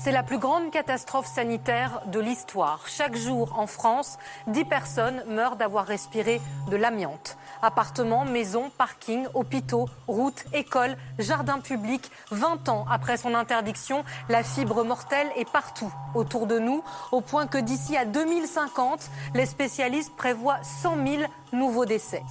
C'est la plus grande catastrophe sanitaire de l'histoire. Chaque jour en France, 10 personnes meurent d'avoir respiré de l'amiante. Appartements, maisons, parkings, hôpitaux, routes, écoles, jardins publics. 20 ans après son interdiction, la fibre mortelle est partout autour de nous, au point que d'ici à 2050, les spécialistes prévoient 100 000 nouveaux décès.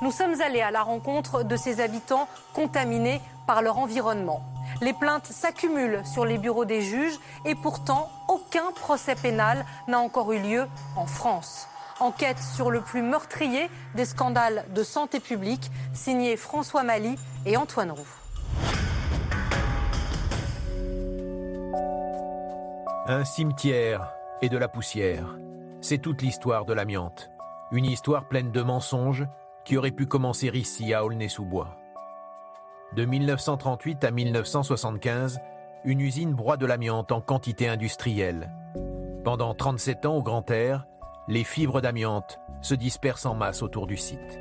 Nous sommes allés à la rencontre de ces habitants contaminés par leur environnement. Les plaintes s'accumulent sur les bureaux des juges et pourtant, aucun procès pénal n'a encore eu lieu en France. Enquête sur le plus meurtrier des scandales de santé publique, signé François Mali et Antoine Roux. Un cimetière et de la poussière. C'est toute l'histoire de l'amiante. Une histoire pleine de mensonges qui aurait pu commencer ici à Aulnay-sous-Bois. De 1938 à 1975, une usine broie de l'amiante en quantité industrielle. Pendant 37 ans au grand air, les fibres d'amiante se dispersent en masse autour du site.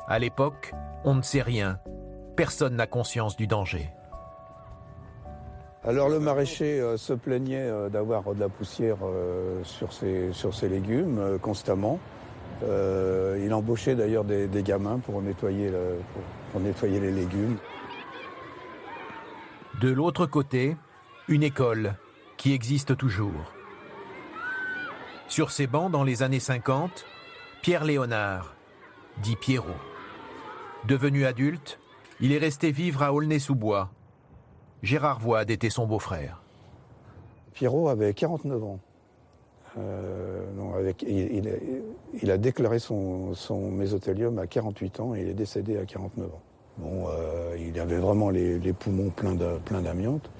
À l'époque, on ne sait rien. Personne n'a conscience du danger. Alors le maraîcher se plaignait d'avoir de la poussière sur ses légumes constamment. Il embauchait d'ailleurs des gamins pour nettoyer les légumes. De l'autre côté, une école qui existe toujours. Sur ses bancs dans les années 50, Pierre Léonard, dit Pierrot. Devenu adulte, il est resté vivre à Aulnay-sous-Bois. Gérard Voide était son beau-frère. Pierrot avait 49 ans. Il a déclaré son mésothélium à 48 ans et il est décédé à 49 ans. Bon, il avait vraiment les poumons pleins d'amiante.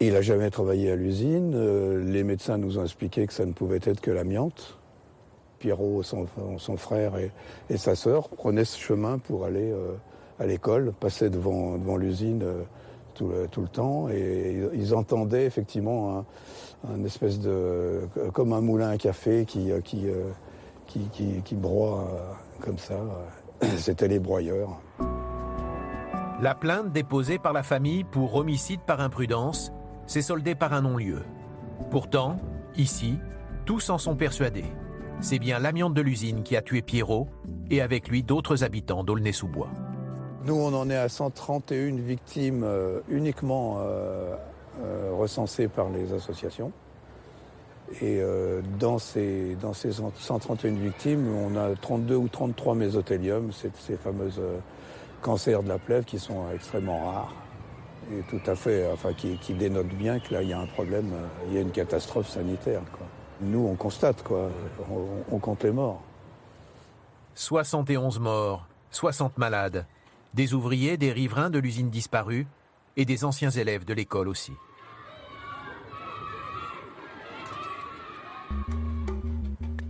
Il n'a jamais travaillé à l'usine. Les médecins nous ont expliqué que ça ne pouvait être que l'amiante. Pierrot, son frère et sa sœur prenaient ce chemin pour aller à l'école, passaient devant l'usine tout le temps et ils entendaient effectivement un espèce de comme un moulin à café qui broie comme ça. C'était les broyeurs. La plainte déposée par la famille pour homicide par imprudence s'est soldée par un non-lieu. Pourtant, ici, tous en sont persuadés. C'est bien l'amiante de l'usine qui a tué Pierrot et avec lui d'autres habitants d'Aulnay-sous-Bois. Nous, on en est à 131 victimes uniquement recensées par les associations. Et dans ces 131 victimes, on a 32 ou 33 mésothéliums, ces fameuses cancers de la plèvre qui sont extrêmement rares. Et tout à fait, enfin, qui dénotent bien que là, il y a un problème, il y a une catastrophe sanitaire, quoi. Nous, on constate, quoi, on compte les morts. 71 morts, 60 malades, des ouvriers, des riverains de l'usine disparue et des anciens élèves de l'école aussi.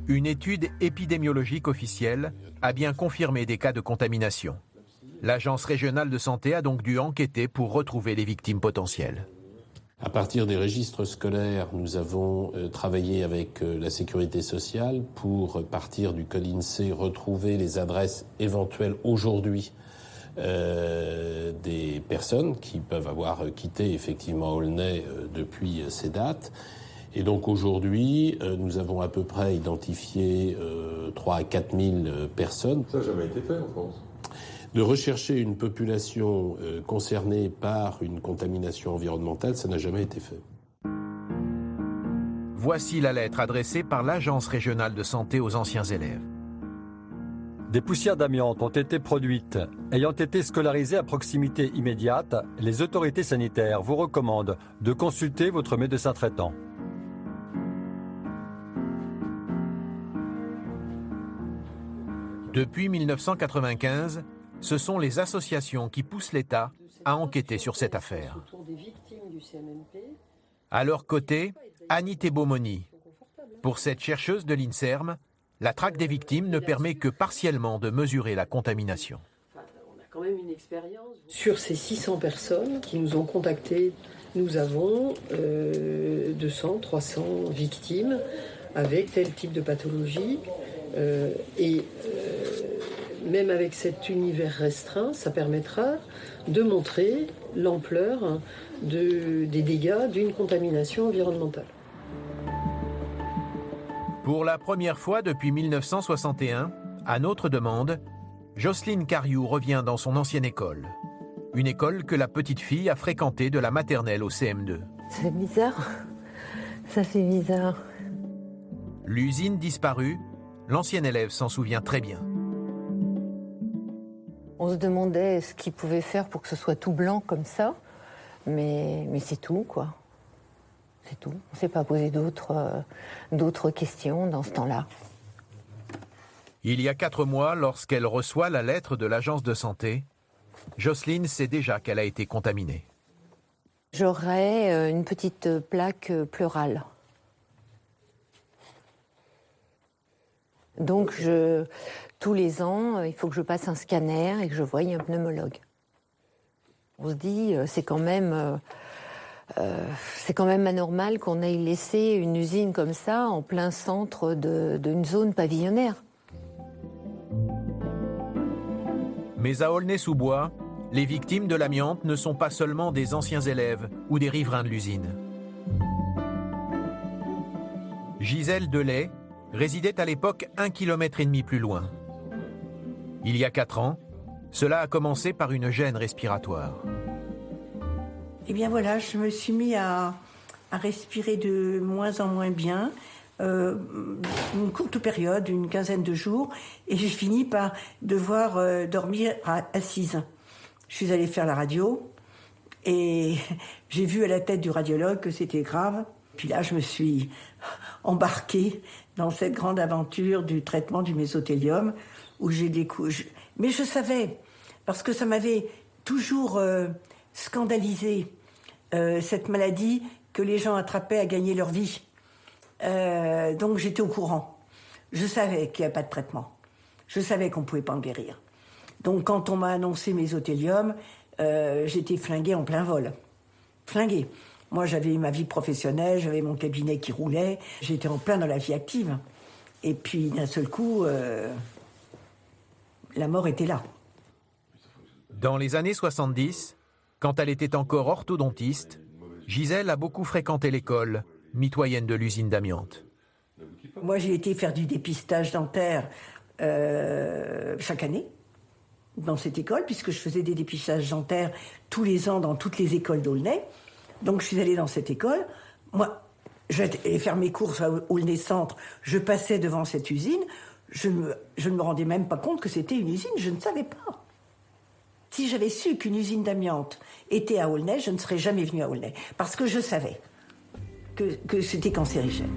Une étude épidémiologique officielle a bien confirmé des cas de contamination. L'Agence régionale de santé a donc dû enquêter pour retrouver les victimes potentielles. À partir des registres scolaires, nous avons travaillé avec la sécurité sociale pour partir du code INSEE, retrouver les adresses éventuelles aujourd'hui des personnes qui peuvent avoir quitté effectivement Aulnay depuis ces dates. Et donc aujourd'hui, nous avons à peu près identifié 3 à 4 000 personnes. Ça n'a jamais été fait en France. De rechercher une population concernée par une contamination environnementale, ça n'a jamais été fait. Voici la lettre adressée par l'Agence régionale de santé aux anciens élèves. Des poussières d'amiante ont été produites. Ayant été scolarisées à proximité immédiate, les autorités sanitaires vous recommandent de consulter votre médecin traitant. Depuis 1995, ce sont les associations qui poussent l'État à enquêter sur cette affaire. À leur côté, Annie Thébaumoni. Pour cette chercheuse de l'INSERM, la traque des victimes ne permet que partiellement de mesurer la contamination. Sur ces 600 personnes qui nous ont contactés, nous avons 200, 300 victimes avec tel type de pathologie. même avec cet univers restreint, ça permettra de montrer l'ampleur des dégâts d'une contamination environnementale. Pour la première fois depuis 1961, à notre demande, Jocelyne Cariou revient dans son ancienne école. Une école que la petite fille a fréquentée de la maternelle au CM2. C'est bizarre. Ça fait bizarre. L'usine disparue, l'ancienne élève s'en souvient très bien. On se demandait ce qu'ils pouvaient faire pour que ce soit tout blanc comme ça, mais c'est tout, quoi. C'est tout. On ne s'est pas posé d'autres questions dans ce temps-là. Il y a 4 mois, lorsqu'elle reçoit la lettre de l'agence de santé, Jocelyne sait déjà qu'elle a été contaminée. J'aurais une petite plaque pleurale. Donc, tous les ans, il faut que je passe un scanner et que je voie un pneumologue. On se dit, c'est quand même anormal qu'on ait laissé une usine comme ça en plein centre d'une zone pavillonnaire. Mais à Aulnay-sous-Bois, les victimes de l'amiante ne sont pas seulement des anciens élèves ou des riverains de l'usine. Gisèle Delay résidait à l'époque 1,5 km plus loin. Il y a 4 ans, cela a commencé par une gêne respiratoire. Eh bien voilà, je me suis mis à respirer de moins en moins bien, une courte période, une quinzaine de jours, et j'ai fini par devoir dormir assise. Je suis allée faire la radio, et j'ai vu à la tête du radiologue que c'était grave. Puis là, je me suis embarquée dans cette grande aventure du traitement du mésothélium, où j'ai découvert... Mais je savais, parce que ça m'avait toujours scandalisé, cette maladie que les gens attrapaient à gagner leur vie. Donc j'étais au courant. Je savais qu'il n'y avait pas de traitement. Je savais qu'on ne pouvait pas en guérir. Donc quand on m'a annoncé mésothélium, j'étais flinguée en plein vol. Flinguée. Moi, j'avais ma vie professionnelle, j'avais mon cabinet qui roulait, j'étais en plein dans la vie active. Et puis, d'un seul coup, la mort était là. Dans les années 70, quand elle était encore orthodontiste, Gisèle a beaucoup fréquenté l'école, mitoyenne de l'usine d'amiante. Moi, j'ai été faire du dépistage dentaire chaque année dans cette école, puisque je faisais des dépistages dentaires tous les ans dans toutes les écoles d'Aulnay. Donc je suis allée dans cette école. Moi, j'allais faire mes courses à Aulnay Centre. Je passais devant cette usine. Je ne me rendais même pas compte que c'était une usine. Je ne savais pas. Si j'avais su qu'une usine d'amiante était à Aulnay, je ne serais jamais venue à Aulnay. Parce que je savais que c'était cancérigène.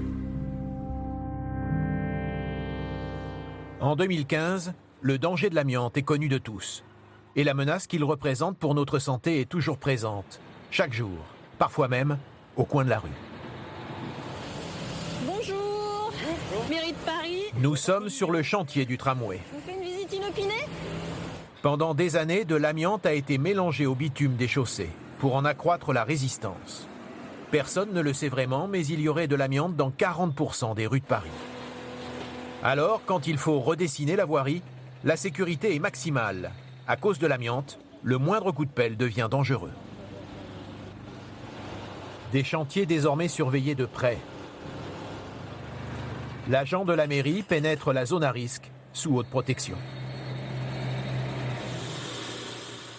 En 2015, le danger de l'amiante est connu de tous. Et la menace qu'il représente pour notre santé est toujours présente, chaque jour. Parfois même au coin de la rue. Bonjour, mairie de Paris. Nous sommes sur le chantier du tramway. Je vous fais une visite inopinée. Pendant des années, de l'amiante a été mélangé au bitume des chaussées pour en accroître la résistance. Personne ne le sait vraiment, mais il y aurait de l'amiante dans 40% des rues de Paris. Alors, quand il faut redessiner la voirie, la sécurité est maximale. À cause de l'amiante, le moindre coup de pelle devient dangereux. Des chantiers désormais surveillés de près. L'agent de la mairie pénètre la zone à risque sous haute protection.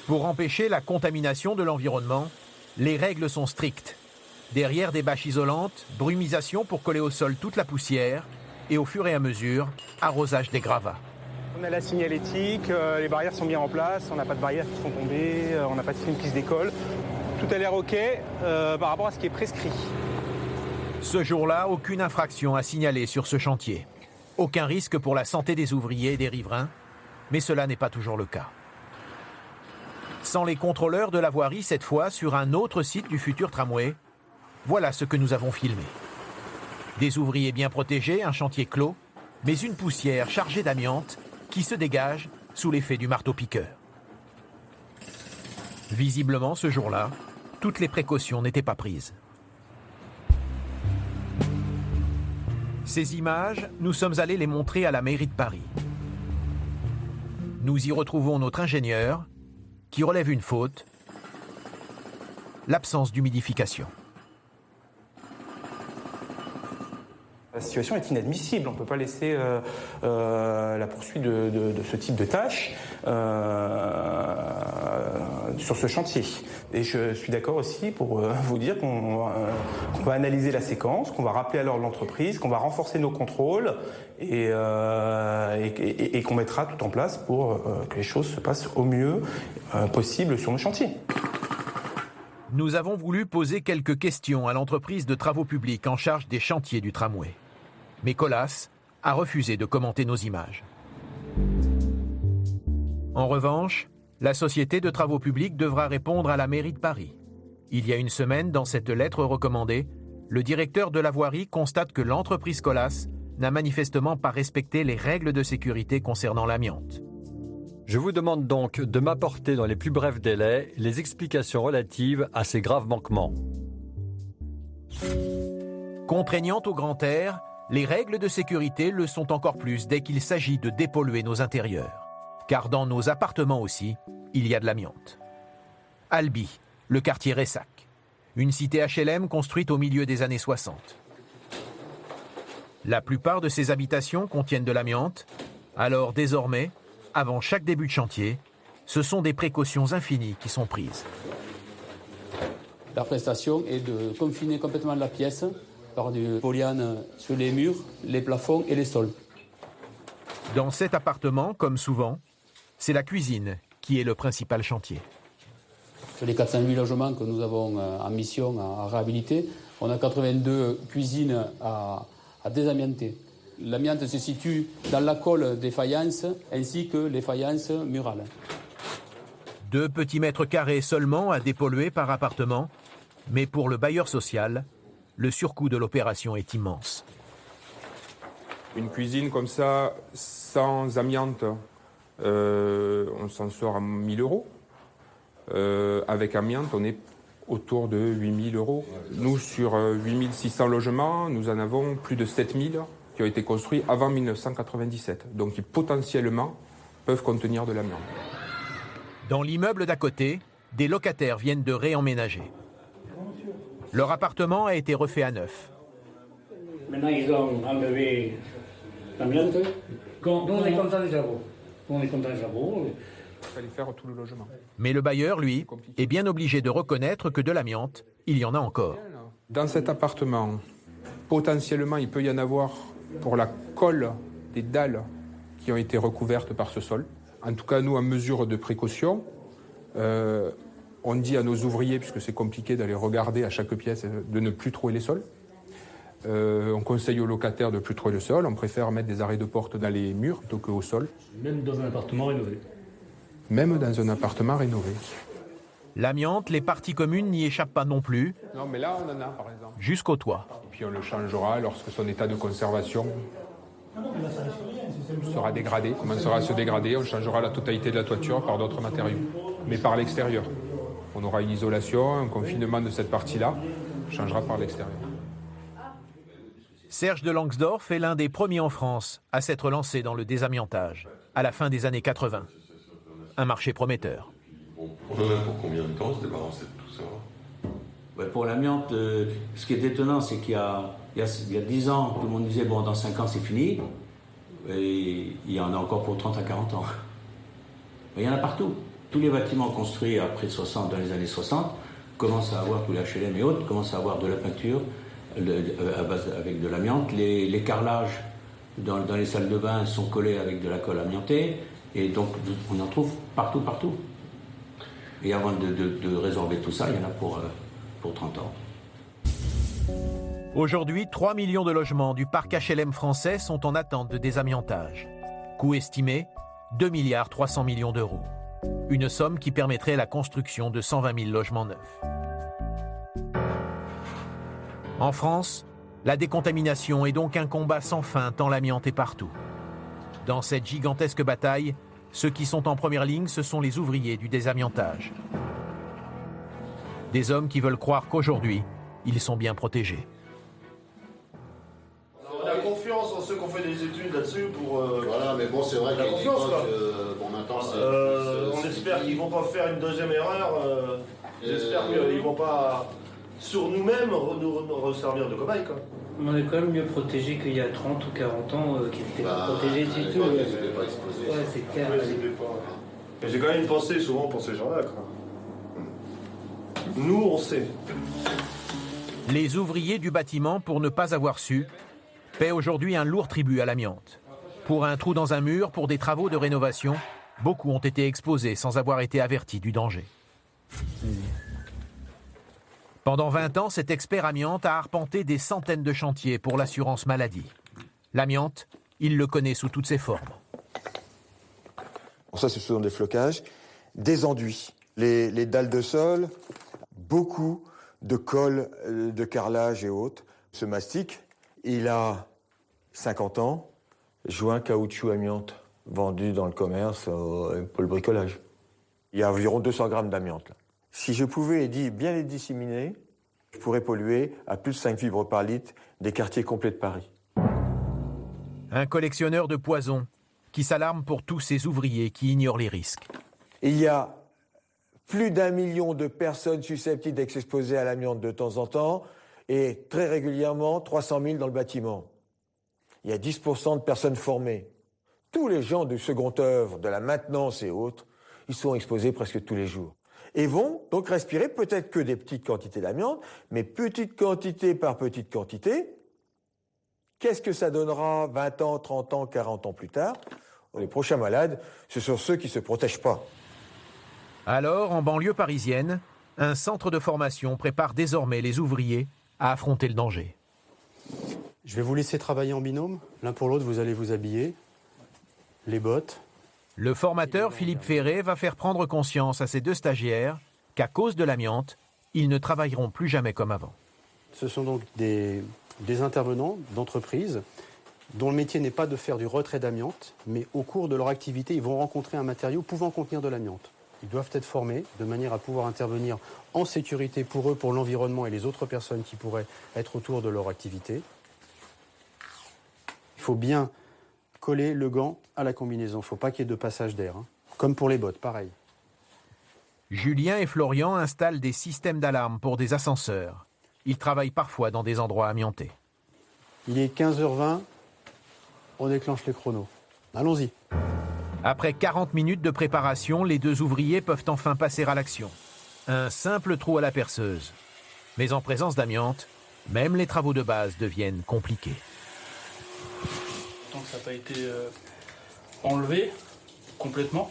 Pour empêcher la contamination de l'environnement, les règles sont strictes. Derrière des bâches isolantes, brumisation pour coller au sol toute la poussière et au fur et à mesure, arrosage des gravats. On a la signalétique, les barrières sont bien en place, on n'a pas de barrières qui sont tombées, on n'a pas de piste d'école. Tout a l'air OK par rapport à ce qui est prescrit. Ce jour-là, aucune infraction à signaler sur ce chantier. Aucun risque pour la santé des ouvriers et des riverains, mais cela n'est pas toujours le cas. Sans les contrôleurs de la voirie, cette fois sur un autre site du futur tramway, voilà ce que nous avons filmé. Des ouvriers bien protégés, un chantier clos, mais une poussière chargée d'amiante qui se dégage sous l'effet du marteau-piqueur. Visiblement, ce jour-là, toutes les précautions n'étaient pas prises. Ces images, nous sommes allés les montrer à la mairie de Paris. Nous y retrouvons notre ingénieur qui relève une faute, l'absence d'humidification. La situation est inadmissible. On ne peut pas laisser la poursuite de ce type de tâches sur ce chantier. Et je suis d'accord aussi pour vous dire qu'on va analyser la séquence, qu'on va rappeler alors l'entreprise, qu'on va renforcer nos contrôles et qu'on mettra tout en place pour que les choses se passent au mieux possible sur nos chantiers. Nous avons voulu poser quelques questions à l'entreprise de travaux publics en charge des chantiers du tramway. Mais Colas a refusé de commenter nos images. En revanche, la société de travaux publics devra répondre à la mairie de Paris. Il y a une semaine, dans cette lettre recommandée, le directeur de la voirie constate que l'entreprise Colas n'a manifestement pas respecté les règles de sécurité concernant l'amiante. Je vous demande donc de m'apporter dans les plus brefs délais les explications relatives à ces graves manquements. Contraignantes au grand air, les règles de sécurité le sont encore plus dès qu'il s'agit de dépolluer nos intérieurs. Car dans nos appartements aussi, il y a de l'amiante. Albi, le quartier Ressac, une cité HLM construite au milieu des années 60. La plupart de ces habitations contiennent de l'amiante, alors désormais, avant chaque début de chantier, ce sont des précautions infinies qui sont prises. La prestation est de confiner complètement la pièce par du polyane sur les murs, les plafonds et les sols. Dans cet appartement, comme souvent, c'est la cuisine qui est le principal chantier. Sur les 400 000 logements que nous avons en mission à réhabiliter, on a 82 cuisines à désamianter. L'amiante se situe dans la colle des faïences ainsi que les faïences murales. 2 petits mètres carrés seulement à dépolluer par appartement, mais pour le bailleur social, le surcoût de l'opération est immense. Une cuisine comme ça, sans amiante, on s'en sort à 1 000 euros. Avec amiante, on est autour de 8 000 euros. Nous, sur 8 600 logements, nous en avons plus de 7 000 qui ont été construits avant 1997, donc qui potentiellement peuvent contenir de l'amiante. Dans l'immeuble d'à côté, des locataires viennent de réemménager. Leur appartement a été refait à neuf. Maintenant, ils ont enlevé l'amiante. Nous, on est contents des travaux. On est contents des travaux. Il fallait faire tout le logement. Mais le bailleur, lui, est bien obligé de reconnaître que de l'amiante, il y en a encore. Dans cet appartement, potentiellement, il peut y en avoir pour la colle des dalles qui ont été recouvertes par ce sol. En tout cas, nous, en mesure de précaution, on dit à nos ouvriers, puisque c'est compliqué d'aller regarder à chaque pièce, de ne plus trouver les sols. On conseille aux locataires de ne plus trouver le sol. On préfère mettre des arrêts de porte dans les murs plutôt qu'au sol. Même dans un appartement rénové. Même dans un appartement rénové. L'amiante, les parties communes n'y échappent pas non plus. Non, mais là, on en a, par exemple. Jusqu'au toit. Et puis on le changera lorsque son état de conservation sera dégradé, commencera à se dégrader. On changera la totalité de la toiture par d'autres matériaux, mais par l'extérieur. On aura une isolation, un confinement de cette partie-là. On changera par l'extérieur. Serge de Langsdorff est l'un des premiers en France à s'être lancé dans le désamiantage, à la fin des années 80. Un marché prometteur. On en a pour combien de temps se débarrasser de tout ça? Pour l'amiante, ce qui est étonnant, c'est qu'il y a 10 ans, tout le monde disait, bon, dans 5 ans, c'est fini. Et il y en a encore pour 30 à 40 ans. Mais il y en a partout. Tous les bâtiments construits après 60, dans les années 60, commencent à avoir, tous les HLM et autres, commencent à avoir de la peinture à base avec de l'amiante. Les carrelages dans les salles de bain sont collés avec de la colle amiantée. Et donc, on en trouve partout. Et avant de résorber tout ça, il y en a pour 30 ans. Aujourd'hui, 3 millions de logements du parc HLM français sont en attente de désamiantage. Coût estimé, 2,3 milliards d'euros. Une somme qui permettrait la construction de 120 000 logements neufs. En France, la décontamination est donc un combat sans fin tant l'amiante est partout. Dans cette gigantesque bataille, ceux qui sont en première ligne, ce sont les ouvriers du désamiantage. Des hommes qui veulent croire qu'aujourd'hui, ils sont bien protégés. On a confiance en ceux qui ont fait des études là-dessus pour... voilà, mais bon, c'est vrai la qu'à confiance, l'époque, quoi. bon, maintenant, c'est... on espère qu'ils vont pas faire une deuxième erreur. J'espère qu'ils vont pas, sur nous-mêmes, nous resservir de cobayes, quoi. On est quand même mieux protégés qu'il y a 30 ou 40 ans qui n'étaient pas protégés du tout. Ils n'étaient pas exposés. Ouais, c'est clair. Mais j'ai quand même une pensée souvent pour ces gens-là, quoi. Nous, on sait. Les ouvriers du bâtiment, pour ne pas avoir su, paient aujourd'hui un lourd tribut à l'amiante. Pour un trou dans un mur, pour des travaux de rénovation, beaucoup ont été exposés sans avoir été avertis du danger. Pendant 20 ans, cet expert amiante a arpenté des centaines de chantiers pour l'assurance maladie. L'amiante, il le connaît sous toutes ses formes. Ça, ce sont des flocages, des enduits, les dalles de sol, beaucoup de colle, de carrelage et autres. Ce mastic, il a 50 ans, joint caoutchouc amiante, vendu dans le commerce pour le bricolage. Il y a environ 200 grammes d'amiante, là. Si je pouvais bien les disséminer, je pourrais polluer à plus de 5 fibres par litre des quartiers complets de Paris. Un collectionneur de poison qui s'alarme pour tous ces ouvriers qui ignorent les risques. Il y a plus d'1 million de personnes susceptibles d'être exposées à l'amiante de temps en temps et très régulièrement 300 000 dans le bâtiment. Il y a 10% de personnes formées. Tous les gens du second œuvre, de la maintenance et autres, ils sont exposés presque tous les jours. Et vont donc respirer peut-être que des petites quantités d'amiante, mais petite quantité par petite quantité. Qu'est-ce que ça donnera 20 ans, 30 ans, 40 ans plus tard? Les prochains malades, ce sont ceux qui ne se protègent pas. Alors, en banlieue parisienne, un centre de formation prépare désormais les ouvriers à affronter le danger. Je vais vous laisser travailler en binôme. L'un pour l'autre, vous allez vous habiller, les bottes. Le formateur Philippe Ferré va faire prendre conscience à ses 2 stagiaires qu'à cause de l'amiante, ils ne travailleront plus jamais comme avant. Ce sont donc des intervenants d'entreprises dont le métier n'est pas de faire du retrait d'amiante, mais au cours de leur activité, ils vont rencontrer un matériau pouvant contenir de l'amiante. Ils doivent être formés de manière à pouvoir intervenir en sécurité pour eux, pour l'environnement et les autres personnes qui pourraient être autour de leur activité. Il faut bien coller le gant à la combinaison. Il ne faut pas qu'il y ait de passage d'air. Comme pour les bottes, pareil. Julien et Florian installent des systèmes d'alarme pour des ascenseurs. Ils travaillent parfois dans des endroits amiantés. Il est 15h20, on déclenche les chronos. Allons-y. Après 40 minutes de préparation, les 2 ouvriers peuvent enfin passer à l'action. Un simple trou à la perceuse. Mais en présence d'amiante, même les travaux de base deviennent compliqués. Tant que ça n'a pas été enlevé complètement,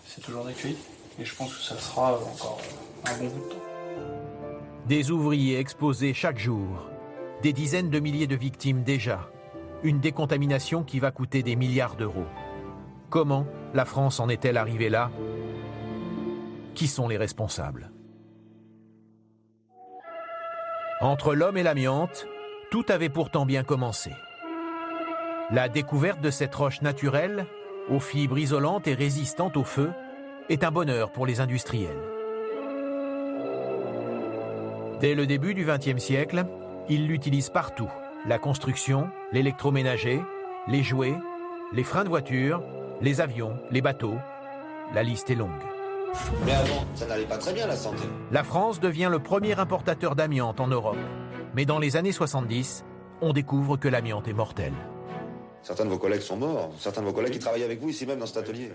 c'est toujours d'actualité. Et je pense que ça sera encore un bon bout de temps. Des ouvriers exposés chaque jour. Des dizaines de milliers de victimes déjà. Une décontamination qui va coûter des milliards d'euros. Comment la France en est-elle arrivée là? Qui sont les responsables? Entre l'homme et l'amiante, tout avait pourtant bien commencé. La découverte de cette roche naturelle, aux fibres isolantes et résistantes au feu, est un bonheur pour les industriels. Dès le début du XXe siècle, ils l'utilisent partout. La construction, l'électroménager, les jouets, les freins de voiture, les avions, les bateaux. La liste est longue. Mais avant, ça n'allait pas très bien la santé. La France devient le premier importateur d'amiante en Europe. Mais dans les années 70, on découvre que l'amiante est mortelle. Certains de vos collègues sont morts. Certains de vos collègues qui travaillent avec vous ici même dans cet atelier.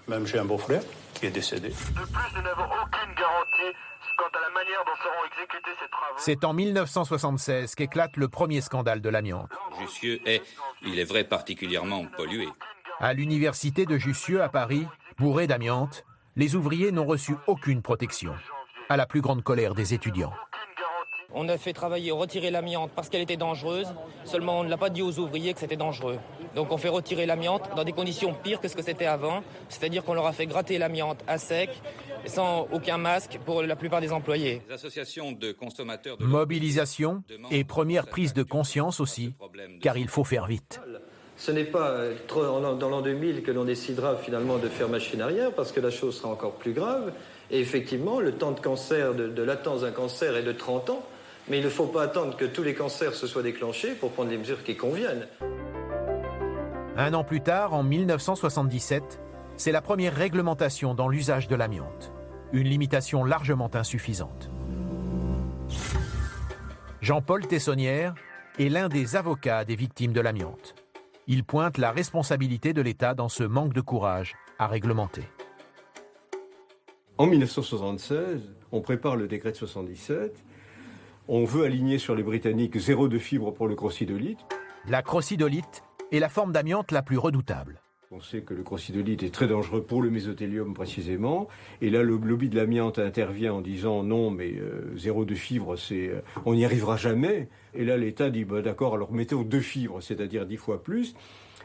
Même j'ai un beau-frère qui est décédé. De plus, nous n'avons aucune garantie quant à la manière dont seront exécutés ces travaux. C'est en 1976 qu'éclate le premier scandale de l'amiante. Jussieu est, il est vrai, particulièrement pollué. À l'université de Jussieu à Paris, bourré d'amiante, les ouvriers n'ont reçu aucune protection, à la plus grande colère des étudiants. On a fait travailler, retirer l'amiante parce qu'elle était dangereuse, seulement on ne l'a pas dit aux ouvriers que c'était dangereux. Donc on fait retirer l'amiante dans des conditions pires que ce que c'était avant, c'est-à-dire qu'on leur a fait gratter l'amiante à sec, sans aucun masque pour la plupart des employés. Les associations de consommateurs de Mobilisation et première prise de conscience aussi, car il faut faire vite. Ce n'est pas dans l'an 2000 que l'on décidera finalement de faire machine arrière, parce que la chose sera encore plus grave. Et effectivement, le temps de cancer, de latence d'un cancer est de 30 ans. Mais il ne faut pas attendre que tous les cancers se soient déclenchés pour prendre les mesures qui conviennent. Un an plus tard, en 1977, c'est la première réglementation dans l'usage de l'amiante. Une limitation largement insuffisante. Jean-Paul Tessonnière est l'un des avocats des victimes de l'amiante. Il pointe la responsabilité de l'État dans ce manque de courage à réglementer. En 1976, on prépare le décret de 77. On veut aligner sur les Britanniques 0,2 fibres pour le crocidolite. La crocidolite est la forme d'amiante la plus redoutable. On sait que le crocidolite est très dangereux pour le mésothélium précisément. Et là, le lobby de l'amiante intervient en disant non, mais 0,2 fibres, on n'y arrivera jamais. Et là, l'État dit d'accord, alors mettons 2 fibres, c'est-à-dire 10 fois plus.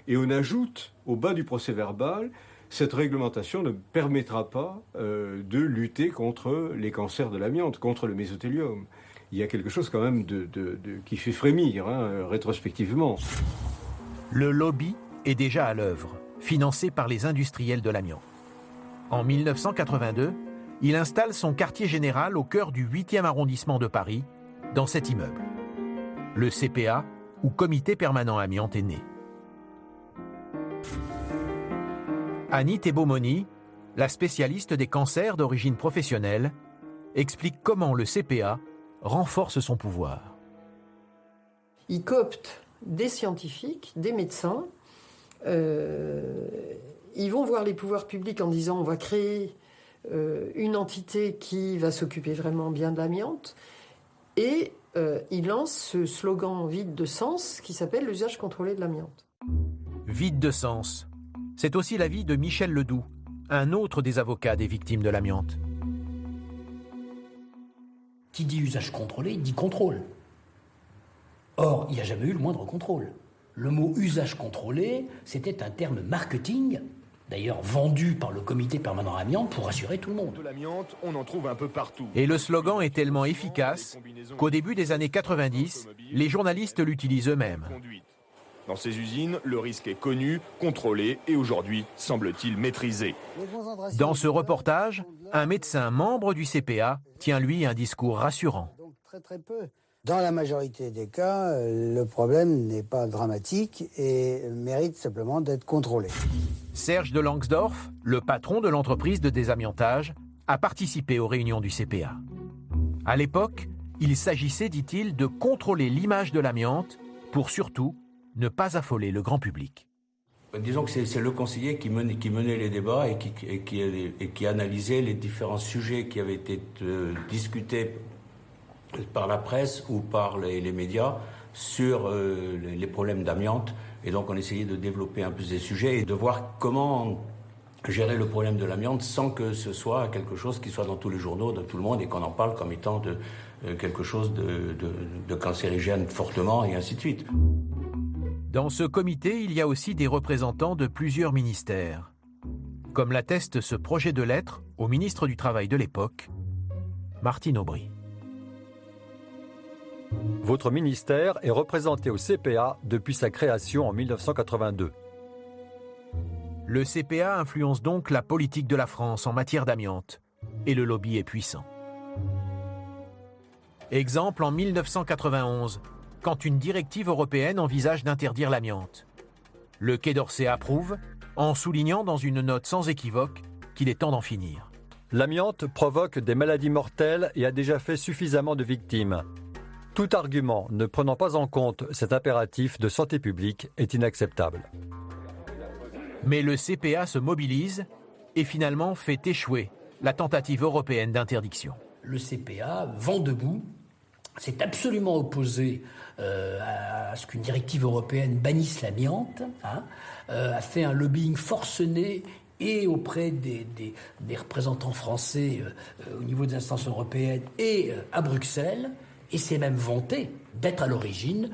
Et on ajoute au bas du procès verbal, cette réglementation ne permettra pas de lutter contre les cancers de l'amiante, contre le mésothélium. Il y a quelque chose quand même qui fait frémir, rétrospectivement. Le lobby est déjà à l'œuvre, financé par les industriels de l'amiante. En 1982, il installe son quartier général au cœur du 8e arrondissement de Paris, dans cet immeuble. Le CPA, ou Comité permanent amiante, est né. Annie Thébaumoni, la spécialiste des cancers d'origine professionnelle, explique comment le CPA renforce son pouvoir. Il coopte des scientifiques, des médecins. Ils vont voir les pouvoirs publics en disant on va créer une entité qui va s'occuper vraiment bien de l'amiante. Et il lance ce slogan vide de sens qui s'appelle l'usage contrôlé de l'amiante. Vide de sens. C'est aussi l'avis de Michel Ledoux, un autre des avocats des victimes de l'amiante. Qui dit usage contrôlé, dit contrôle. Or, il n'y a jamais eu le moindre contrôle. Le mot usage contrôlé, c'était un terme marketing, d'ailleurs vendu par le comité permanent amiante pour rassurer tout le monde. De l'amiante, on en trouve un peu partout. Et le slogan est tellement efficace qu'au début des années 90, les journalistes l'utilisent eux-mêmes. Dans ces usines, le risque est connu, contrôlé et aujourd'hui, semble-t-il, maîtrisé. Dans ce reportage, un médecin membre du CPA tient lui un discours rassurant. Très peu. Dans la majorité des cas, le problème n'est pas dramatique et mérite simplement d'être contrôlé. Serge de Langsdorff, le patron de l'entreprise de désamiantage, a participé aux réunions du CPA. À l'époque, il s'agissait, dit-il, de contrôler l'image de l'amiante pour surtout ne pas affoler le grand public. Disons que c'est le conseiller qui menait les débats et qui analysait les différents sujets qui avaient été discutés par la presse ou par les médias sur les problèmes d'amiante. Et donc on essayait de développer un peu ces sujets et de voir comment gérer le problème de l'amiante sans que ce soit quelque chose qui soit dans tous les journaux de tout le monde et qu'on en parle comme étant quelque chose de cancérigène fortement et ainsi de suite. Dans ce comité, il y a aussi des représentants de plusieurs ministères. Comme l'atteste ce projet de lettre au ministre du Travail de l'époque, Martine Aubry. Votre ministère est représenté au CPA depuis sa création en 1982. Le CPA influence donc la politique de la France en matière d'amiante, et le lobby est puissant. Exemple en 1991, quand une directive européenne envisage d'interdire l'amiante. Le Quai d'Orsay approuve, en soulignant dans une note sans équivoque qu'il est temps d'en finir. L'amiante provoque des maladies mortelles et a déjà fait suffisamment de victimes. Tout argument ne prenant pas en compte cet impératif de santé publique est inacceptable. Mais le CPA se mobilise et finalement fait échouer la tentative européenne d'interdiction. Le CPA, vent debout, s'est absolument opposé à ce qu'une directive européenne bannisse l'amiante, a fait un lobbying forcené et auprès des représentants français au niveau des instances européennes et à Bruxelles, et s'est même vanté d'être à l'origine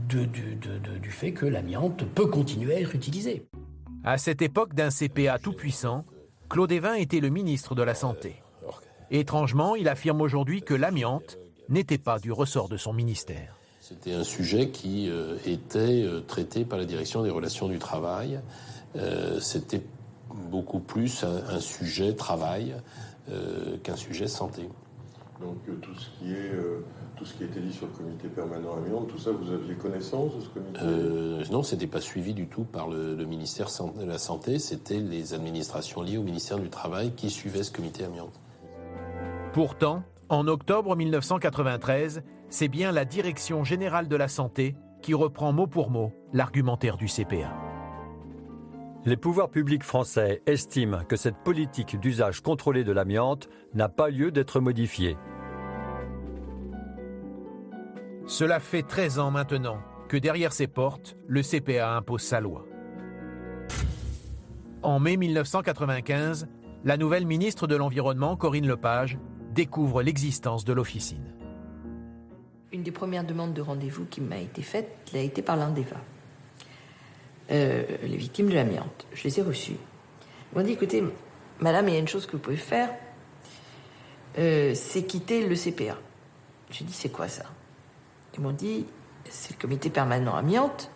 du fait que l'amiante peut continuer à être utilisée. À cette époque d'un CPA tout-puissant, Claude Évin était le ministre de la Santé. Étrangement, il affirme aujourd'hui que l'amiante n'était pas du ressort de son ministère. C'était un sujet qui était traité par la direction des relations du travail. C'était beaucoup plus un sujet travail qu'un sujet santé. Donc tout ce qui a été dit sur le comité permanent amiante, tout ça, vous aviez connaissance de ce comité? Non, c'était pas suivi du tout par le ministère de la Santé. C'était les administrations liées au ministère du Travail qui suivaient ce comité amiante. Pourtant, en octobre 1993, c'est bien la Direction générale de la santé qui reprend mot pour mot l'argumentaire du CPA. Les pouvoirs publics français estiment que cette politique d'usage contrôlé de l'amiante n'a pas lieu d'être modifiée. Cela fait 13 ans maintenant que derrière ses portes, le CPA impose sa loi. En mai 1995, la nouvelle ministre de l'Environnement, Corinne Lepage, découvre l'existence de l'officine. Une des premières demandes de rendez-vous qui m'a été faite l'a été par l'Andeva. Les victimes de l'amiante. Je les ai reçues. Ils m'ont dit, écoutez, madame, il y a une chose que vous pouvez faire, c'est quitter le CPA. J'ai dit, c'est quoi ça? Ils m'ont dit, c'est le comité permanent amiante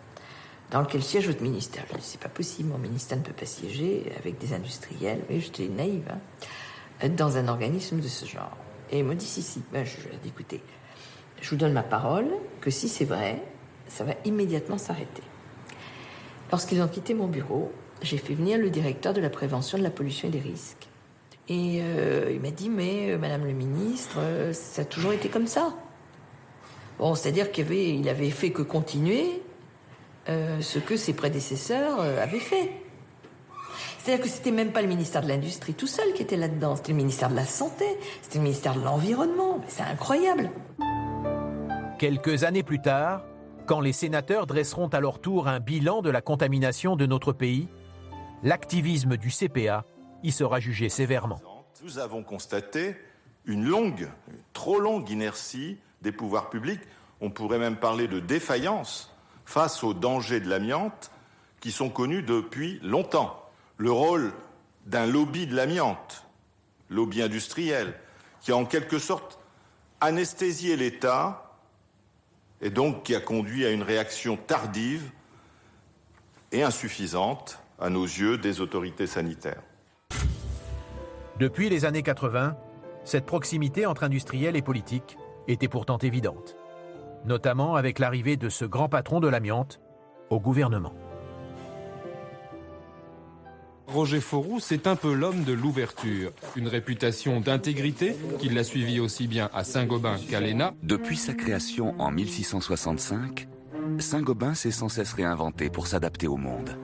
dans lequel siège votre ministère. Je dis, c'est pas possible, mon ministère ne peut pas siéger avec des industriels. Mais j'étais naïve, dans un organisme de ce genre. Et ils m'ont dit, si. Ben, je leur ai dit, écoutez, je vous donne ma parole que si c'est vrai, ça va immédiatement s'arrêter. Lorsqu'ils ont quitté mon bureau, j'ai fait venir le directeur de la prévention de la pollution et des risques. Et il m'a dit, mais madame le ministre, ça a toujours été comme ça. Bon, c'est-à-dire qu'il avait fait que continuer ce que ses prédécesseurs avaient fait. C'est-à-dire que c'était même pas le ministère de l'Industrie tout seul qui était là-dedans, c'était le ministère de la Santé, c'était le ministère de l'Environnement. C'est incroyable. Quelques années plus tard, quand les sénateurs dresseront à leur tour un bilan de la contamination de notre pays, l'activisme du CPA y sera jugé sévèrement. Nous avons constaté une trop longue inertie des pouvoirs publics. On pourrait même parler de défaillance face aux dangers de l'amiante qui sont connus depuis longtemps. Le rôle d'un lobby de l'amiante, lobby industriel, qui a en quelque sorte anesthésié l'État et donc qui a conduit à une réaction tardive et insuffisante, à nos yeux, des autorités sanitaires. Depuis les années 80, cette proximité entre industriels et politiques était pourtant évidente, notamment avec l'arrivée de ce grand patron de l'amiante au gouvernement. Roger Fauroux, c'est un peu l'homme de l'ouverture. Une réputation d'intégrité qui l'a suivi aussi bien à Saint-Gobain qu'à l'ENA. Depuis sa création en 1665, Saint-Gobain s'est sans cesse réinventé pour s'adapter au monde.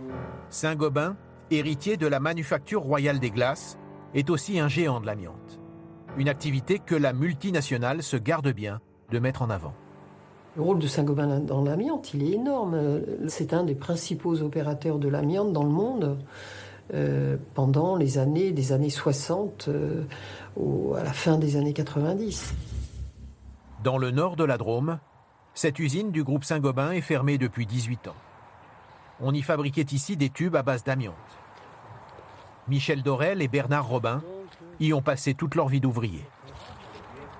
Saint-Gobain, héritier de la manufacture royale des glaces, est aussi un géant de l'amiante. Une activité que la multinationale se garde bien de mettre en avant. Le rôle de Saint-Gobain dans l'amiante, il est énorme. C'est un des principaux opérateurs de l'amiante dans le monde. Pendant des années 60 à la fin des années 90. Dans le nord de la Drôme, cette usine du groupe Saint-Gobain est fermée depuis 18 ans. On y fabriquait ici des tubes à base d'amiante. Michel Dorel et Bernard Robin y ont passé toute leur vie d'ouvriers.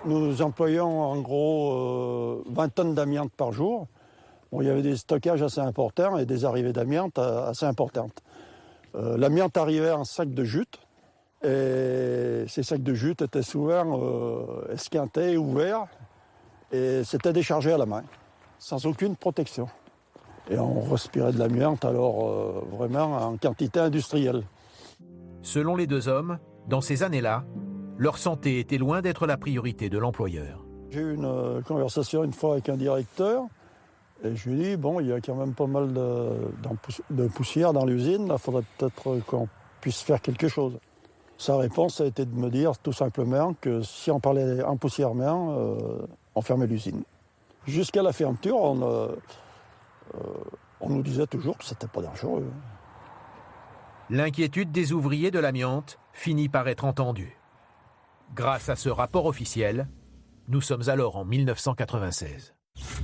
Nous employons en gros 20 tonnes d'amiante par jour. Bon, il y avait des stockages assez importants et des arrivées d'amiante assez importantes. L'amiante arrivait en sacs de jute et ces sacs de jute étaient souvent esquintés, ouverts et c'était déchargé à la main, sans aucune protection. Et on respirait de l'amiante alors vraiment en quantité industrielle. Selon les deux hommes, dans ces années-là, leur santé était loin d'être la priorité de l'employeur. J'ai eu une conversation une fois avec un directeur. Et je lui ai dit, bon, il y a quand même pas mal de poussière dans l'usine, il faudrait peut-être qu'on puisse faire quelque chose. Sa réponse a été de me dire tout simplement que si on parlait empoussièrement, on fermait l'usine. Jusqu'à la fermeture, on nous disait toujours que c'était pas dangereux. L'inquiétude des ouvriers de l'amiante finit par être entendue. Grâce à ce rapport officiel, nous sommes alors en 1996.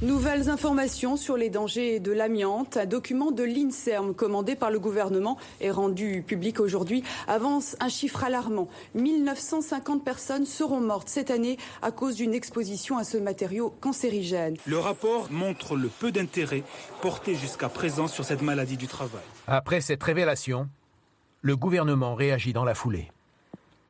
Nouvelles informations sur les dangers de l'amiante. Un document de l'INSERM commandé par le gouvernement et rendu public aujourd'hui avance un chiffre alarmant. 1950 personnes seront mortes cette année à cause d'une exposition à ce matériau cancérigène. Le rapport montre le peu d'intérêt porté jusqu'à présent sur cette maladie du travail. Après cette révélation, le gouvernement réagit dans la foulée.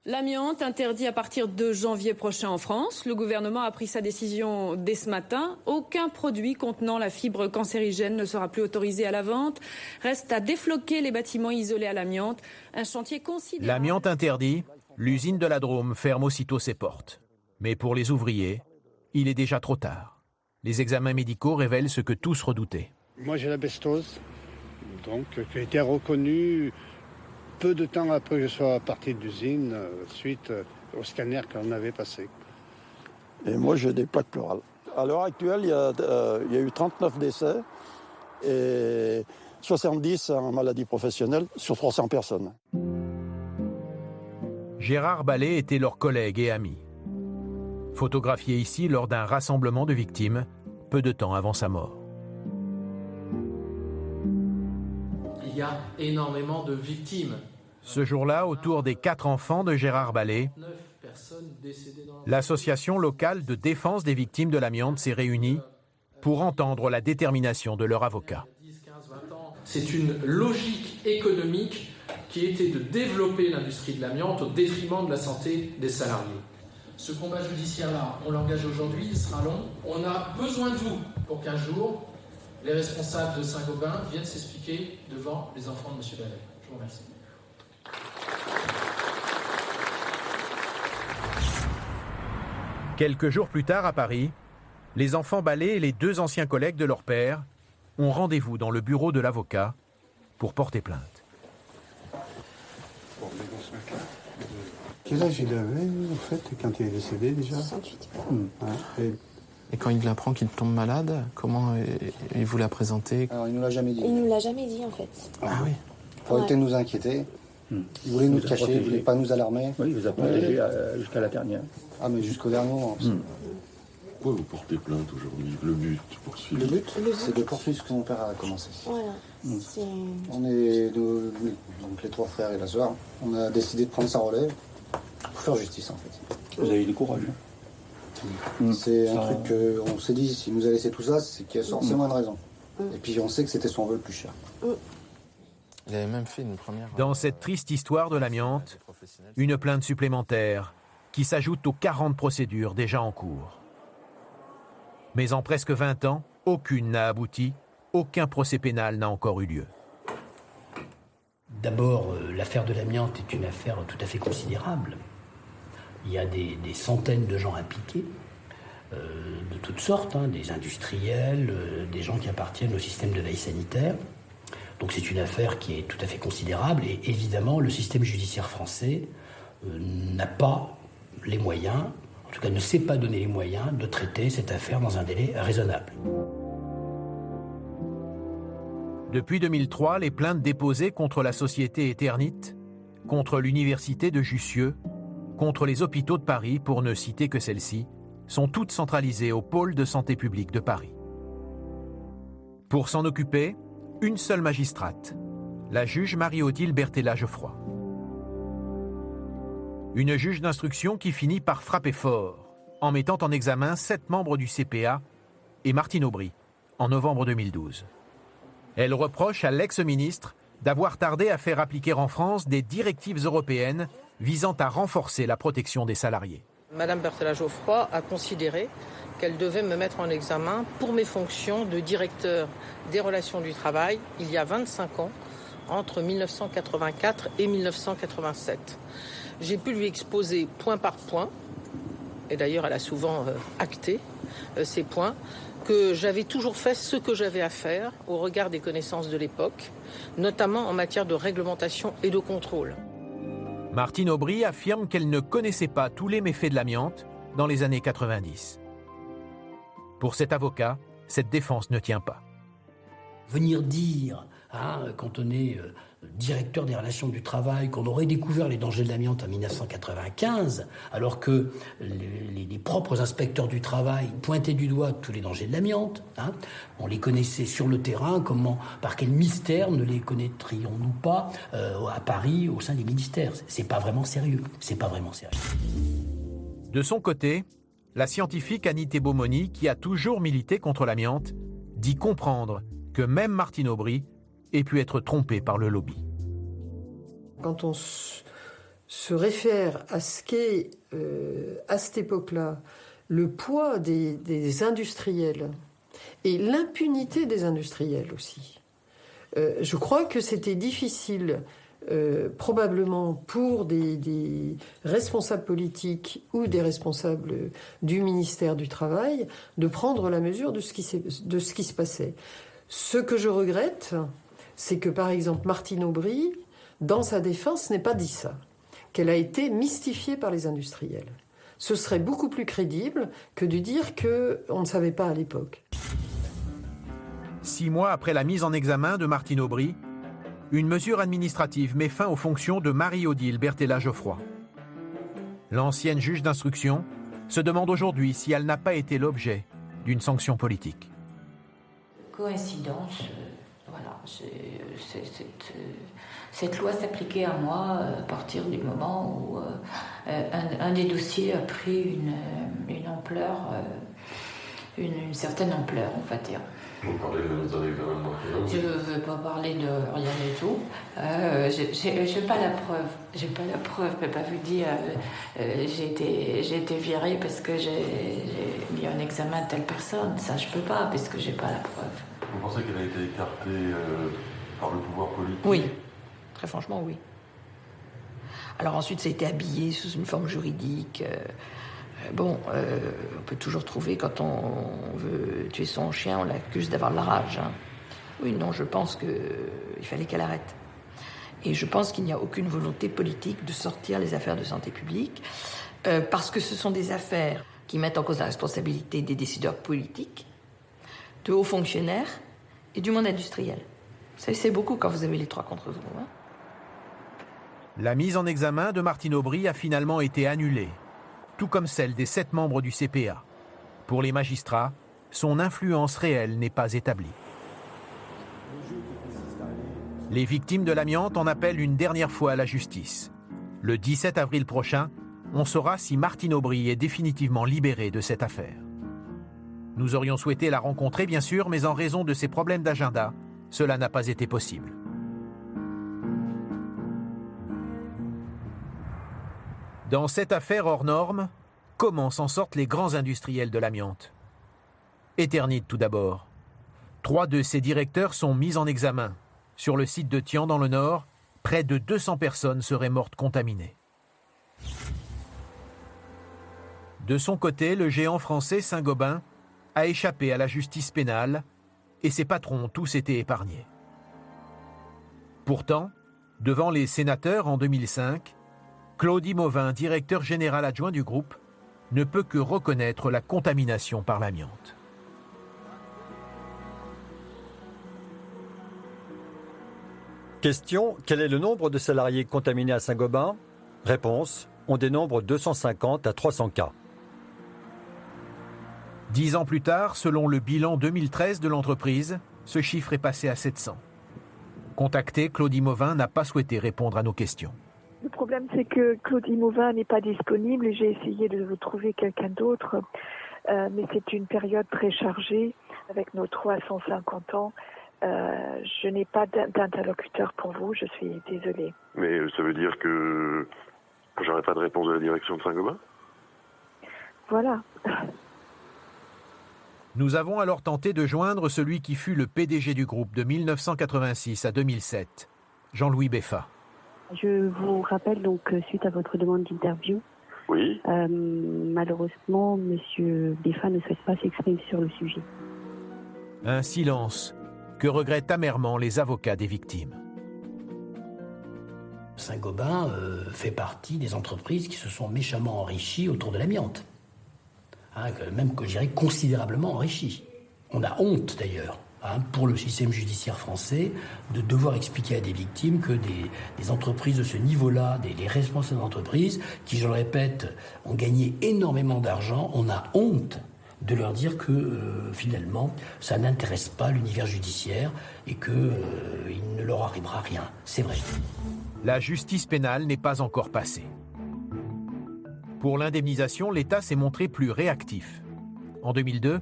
L'amiante interdit à partir de janvier prochain en France. Le gouvernement a pris sa décision dès ce matin. Aucun produit contenant la fibre cancérigène ne sera plus autorisé à la vente. Reste à défloquer les bâtiments isolés à l'amiante. Un chantier considérable. L'amiante interdit, l'usine de la Drôme ferme aussitôt ses portes. Mais pour les ouvriers, il est déjà trop tard. Les examens médicaux révèlent ce que tous redoutaient. Moi j'ai la bestose, donc qui a été reconnue peu de temps après que je sois parti de l'usine, suite au scanner qu'on avait passé. Et moi, j'ai des plaques pleurales. À l'heure actuelle, il y a eu 39 décès et 70 en maladie professionnelle sur 300 personnes. Gérard Ballet était leur collègue et ami. Photographié ici lors d'un rassemblement de victimes, peu de temps avant sa mort. Il y a énormément de victimes. Ce jour-là, autour des 4 enfants de Gérard Ballet, l'association locale de défense des victimes de l'amiante s'est réunie pour entendre la détermination de leur avocat. C'est une logique économique qui était de développer l'industrie de l'amiante au détriment de la santé des salariés. Ce combat judiciaire-là, on l'engage aujourd'hui, il sera long. On a besoin de vous pour qu'un jour, les responsables de Saint-Gobain viennent s'expliquer devant les enfants de M. Ballet. Je vous remercie. Quelques jours plus tard, à Paris, les enfants Ballet et les 2 anciens collègues de leur père ont rendez-vous dans le bureau de l'avocat pour porter plainte. Quel âge il avait, en fait, quand il est décédé déjà? 68. Ouais. Et quand il apprend qu'il tombe malade, comment il vous l'a présenté? Alors, il ne nous l'a jamais dit. Il ne nous l'a jamais dit, en fait. Ah oui. Pour éviter de nous inquiéter. Il voulait nous cacher, il ne voulait pas nous alarmer. Oui, il vous a protégé jusqu'à la dernière. Ah, mais jusqu'au dernier moment. Pourquoi vous portez plainte aujourd'hui? Le but, poursuivre? Le but, c'est de poursuivre ce que mon père a commencé. Voilà. On est donc les 3 frères et la sœur. On a décidé de prendre sa relève pour faire justice, en fait. Vous avez eu du courage. C'est un truc qu'on s'est dit, s'il nous a laissé tout ça, c'est qu'il y a forcément une raison. Et puis on sait que c'était son vœu le plus cher. Il avait même fait une première... Dans cette triste histoire de l'amiante, une plainte supplémentaire qui s'ajoute aux 40 procédures déjà en cours. Mais en presque 20 ans, aucune n'a abouti, aucun procès pénal n'a encore eu lieu. D'abord, l'affaire de l'amiante est une affaire tout à fait considérable. Il y a des centaines de gens impliqués, de toutes sortes, des industriels, des gens qui appartiennent au système de veille sanitaire. Donc c'est une affaire qui est tout à fait considérable et évidemment le système judiciaire français n'a pas les moyens, en tout cas ne sait pas donner les moyens de traiter cette affaire dans un délai raisonnable. Depuis 2003, les plaintes déposées contre la société Eternit, contre l'université de Jussieu, contre les hôpitaux de Paris, pour ne citer que celles-ci, sont toutes centralisées au pôle de santé publique de Paris. Pour s'en occuper, une seule magistrate, la juge Marie-Odile Berthella-Geoffroy. Une juge d'instruction qui finit par frapper fort, en mettant en examen 7 membres du CPA et Martine Aubry, en novembre 2012. Elle reproche à l'ex-ministre d'avoir tardé à faire appliquer en France des directives européennes visant à renforcer la protection des salariés. Madame Berthella-Geoffroy a considéré qu'elle devait me mettre en examen pour mes fonctions de directeur des relations du travail il y a 25 ans, entre 1984 et 1987. J'ai pu lui exposer point par point, et d'ailleurs elle a souvent acté ces points, que j'avais toujours fait ce que j'avais à faire au regard des connaissances de l'époque, notamment en matière de réglementation et de contrôle. Martine Aubry affirme qu'elle ne connaissait pas tous les méfaits de l'amiante dans les années 90. Pour cet avocat, cette défense ne tient pas. Venir dire, quand on est directeur des relations du travail, qu'on aurait découvert les dangers de l'amiante en 1995, alors que les propres inspecteurs du travail pointaient du doigt tous les dangers de l'amiante, on les connaissait sur le terrain, par quel mystère ne les connaîtrions-nous pas à Paris, au sein des ministères? C'est pas vraiment sérieux, c'est pas vraiment sérieux. De son côté, la scientifique Annie Thébaumony, qui a toujours milité contre l'amiante, dit comprendre que même Martine Aubry ait pu être trompée par le lobby. Quand on se réfère à ce qu'est, à cette époque-là, le poids des industriels et l'impunité des industriels aussi, je crois que c'était difficile, probablement pour des responsables politiques ou des responsables du ministère du Travail, de prendre la mesure de ce qui se passait. Ce que je regrette, c'est que, par exemple, Martine Aubry, dans sa défense, n'ait pas dit ça, qu'elle a été mystifiée par les industriels. Ce serait beaucoup plus crédible que de dire qu'on ne savait pas à l'époque. 6 mois après la mise en examen de Martine Aubry, une mesure administrative met fin aux fonctions de Marie-Odile Berthella-Geoffroy. L'ancienne juge d'instruction se demande aujourd'hui si elle n'a pas été l'objet d'une sanction politique. Coïncidence, voilà, cette loi s'appliquait à moi à partir du moment où un des dossiers a pris une ampleur, une certaine ampleur, on va dire. Vous parlez de la mise en examen de Martine Aubry. Je ne veux pas parler de rien du tout. J'ai pas la preuve. J'ai pas la preuve. Je ne peux pas vous dire j'ai été virée parce que j'ai mis en examen telle personne. Ça, je peux pas parce que j'ai pas la preuve. Vous pensez qu'elle a été écartée par le pouvoir politique? Oui. Très franchement, oui. Alors ensuite, ça a été habillé sous une forme juridique. On peut toujours trouver, quand on veut tuer son chien, on l'accuse d'avoir de la rage. Hein. Oui, non, je pense qu'il fallait qu'elle arrête. Et je pense qu'il n'y a aucune volonté politique de sortir les affaires de santé publique, parce que ce sont des affaires qui mettent en cause la responsabilité des décideurs politiques, de hauts fonctionnaires et du monde industriel. Ça, c'est beaucoup quand vous avez les trois contre vous. Hein. La mise en examen de Martine Aubry a finalement été annulée, tout comme celle des 7 membres du CPA. Pour les magistrats, son influence réelle n'est pas établie. Les victimes de l'amiante en appellent une dernière fois à la justice. Le 17 avril prochain, on saura si Martine Aubry est définitivement libérée de cette affaire. Nous aurions souhaité la rencontrer, bien sûr, mais en raison de ses problèmes d'agenda, cela n'a pas été possible. Dans cette affaire hors norme, comment s'en sortent les grands industriels de l'amiante? Eternit tout d'abord. 3 de ses directeurs sont mis en examen. Sur le site de Thian dans le Nord, près de 200 personnes seraient mortes contaminées. De son côté, le géant français Saint-Gobain a échappé à la justice pénale et ses patrons ont tous été épargnés. Pourtant, devant les sénateurs en 2005, Claudie Mauvin, directeur général adjoint du groupe, ne peut que reconnaître la contamination par l'amiante. Question, quel est le nombre de salariés contaminés à Saint-Gobain? Réponse, on dénombre 250 à 300 cas. 10 ans plus tard, selon le bilan 2013 de l'entreprise, ce chiffre est passé à 700. Contacté, Claudie Mauvin n'a pas souhaité répondre à nos questions. Le problème, c'est que Claudie Mauvin n'est pas disponible et j'ai essayé de vous trouver quelqu'un d'autre. Mais c'est une période très chargée avec nos 350 ans. Je n'ai pas d'interlocuteur pour vous, je suis désolée. Mais ça veut dire que j'aurai pas de réponse de la direction de Saint-Gobain? Voilà. Nous avons alors tenté de joindre celui qui fut le PDG du groupe de 1986 à 2007, Jean-Louis Beffa. Je vous rappelle donc, suite à votre demande d'interview, oui. Malheureusement, M. Beffa ne souhaite pas s'exprimer sur le sujet. Un silence que regrettent amèrement les avocats des victimes. Saint-Gobain fait partie des entreprises qui se sont méchamment enrichies autour de l'amiante. Même, je dirais, considérablement enrichies. On a honte, d'ailleurs, pour le système judiciaire français, de devoir expliquer à des victimes que des entreprises de ce niveau-là, les responsables d'entreprises, qui, je le répète, ont gagné énormément d'argent, on a honte de leur dire que, finalement, ça n'intéresse pas l'univers judiciaire et qu'il ne leur arrivera rien. C'est vrai. La justice pénale n'est pas encore passée. Pour l'indemnisation, l'État s'est montré plus réactif. En 2002,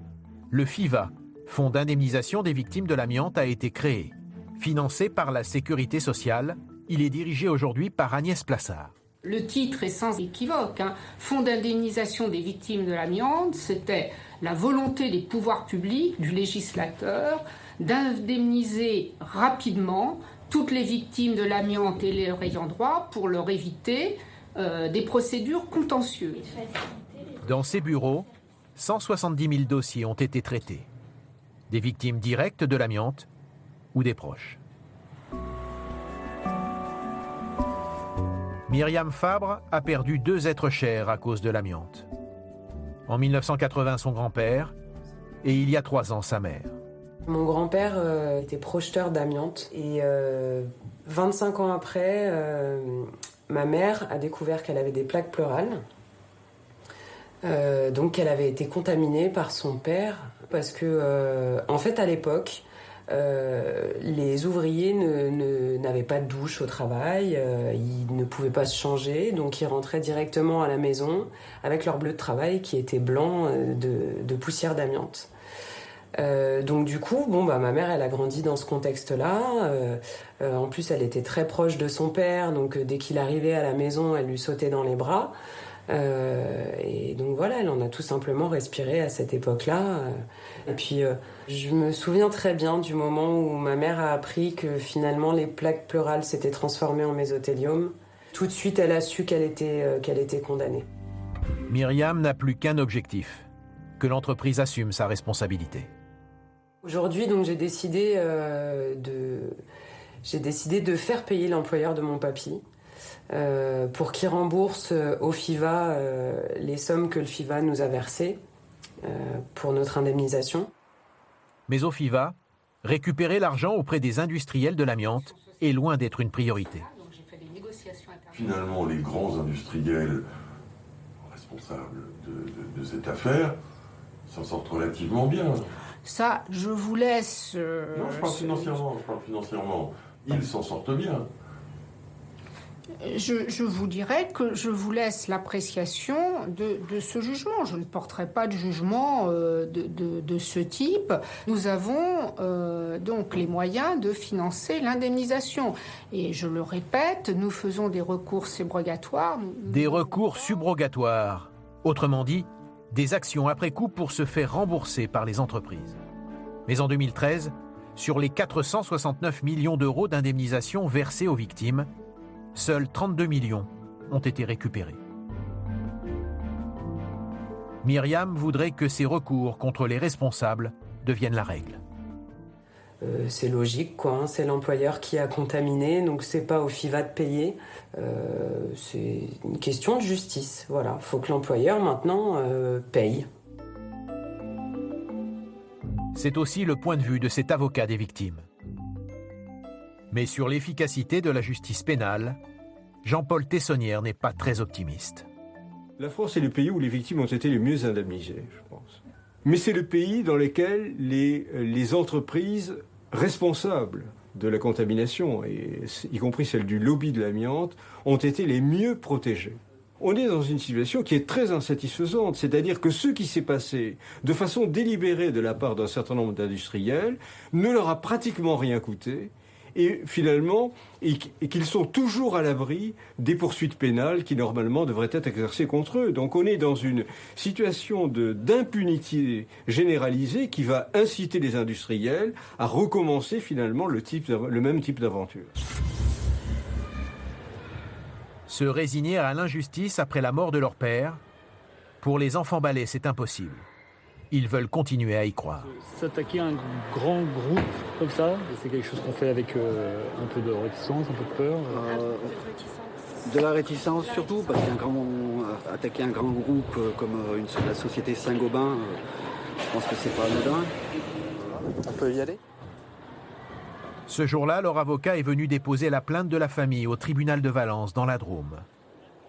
le FIVA, Fonds d'indemnisation des victimes de l'amiante, a été créé. Financé par la Sécurité sociale, il est dirigé aujourd'hui par Agnès Plassard. Le titre est sans équivoque. Fonds d'indemnisation des victimes de l'amiante, c'était la volonté des pouvoirs publics, du législateur, d'indemniser rapidement toutes les victimes de l'amiante et leurs ayants droit pour leur éviter des procédures contentieuses. Dans ces bureaux, 170 000 dossiers ont été traités. Des victimes directes de l'amiante ou des proches. Myriam Fabre a perdu 2 êtres chers à cause de l'amiante. En 1980, son grand-père, et il y a 3 ans, sa mère. Mon grand-père était projeteur d'amiante et 25 ans après, ma mère a découvert qu'elle avait des plaques pleurales. Donc elle avait été contaminée par son père parce que, en fait, à l'époque, les ouvriers n'avaient pas de douche au travail, ils ne pouvaient pas se changer, donc ils rentraient directement à la maison avec leur bleu de travail qui était blanc de poussière d'amiante. Donc du coup, ma mère, elle a grandi dans ce contexte-là. En plus, elle était très proche de son père, donc dès qu'il arrivait à la maison, elle lui sautait dans les bras. Et donc voilà, elle en a tout simplement respiré à cette époque-là. Et puis, je me souviens très bien du moment où ma mère a appris que finalement les plaques pleurales s'étaient transformées en mésothéliome. Tout de suite, elle a su qu'elle était condamnée. Myriam n'a plus qu'un objectif, que l'entreprise assume sa responsabilité. Aujourd'hui, donc, j'ai décidé de faire payer l'employeur de mon papy. Pour qu'il rembourse au FIVA les sommes que le FIVA nous a versées pour notre indemnisation. Mais au FIVA, récupérer l'argent auprès des industriels de l'amiante est loin d'être une priorité. Finalement, les grands industriels responsables de cette affaire s'en sortent relativement bien. Ça, je vous laisse... Non, je parle financièrement. Ils s'en sortent bien. Je vous dirais que je vous laisse l'appréciation de ce jugement. Je ne porterai pas de jugement de ce type. Nous avons donc les moyens de financer l'indemnisation. Et je le répète, nous faisons des recours subrogatoires. Des recours subrogatoires. Autrement dit, des actions après coup pour se faire rembourser par les entreprises. Mais en 2013, sur les 469 millions d'euros d'indemnisation versés aux victimes, seuls 32 millions ont été récupérés. Myriam voudrait que ces recours contre les responsables deviennent la règle. C'est logique, quoi. C'est l'employeur qui a contaminé, donc c'est pas au FIVA de payer. C'est une question de justice. Voilà, faut que l'employeur maintenant paye. C'est aussi le point de vue de cet avocat des victimes. Mais sur l'efficacité de la justice pénale, Jean-Paul Tessonnière n'est pas très optimiste. La France est le pays où les victimes ont été les mieux indemnisées, je pense. Mais c'est le pays dans lequel les entreprises responsables de la contamination, y compris celles du lobby de l'amiante, ont été les mieux protégées. On est dans une situation qui est très insatisfaisante, c'est-à-dire que ce qui s'est passé de façon délibérée de la part d'un certain nombre d'industriels ne leur a pratiquement rien coûté, et finalement, et qu'ils sont toujours à l'abri des poursuites pénales qui normalement devraient être exercées contre eux. Donc on est dans une situation d'impunité généralisée qui va inciter les industriels à recommencer finalement le même type d'aventure. Se résigner à l'injustice après la mort de leur père, pour les enfants balais, c'est impossible. Ils veulent continuer à y croire. S'attaquer à un grand groupe comme ça, c'est quelque chose qu'on fait avec un peu de réticence, un peu de peur. De la réticence surtout, parce qu'attaquer un grand groupe comme la société Saint-Gobain, je pense que c'est pas anodin. On peut y aller ? Ce jour-là, leur avocat est venu déposer la plainte de la famille au tribunal de Valence, dans la Drôme,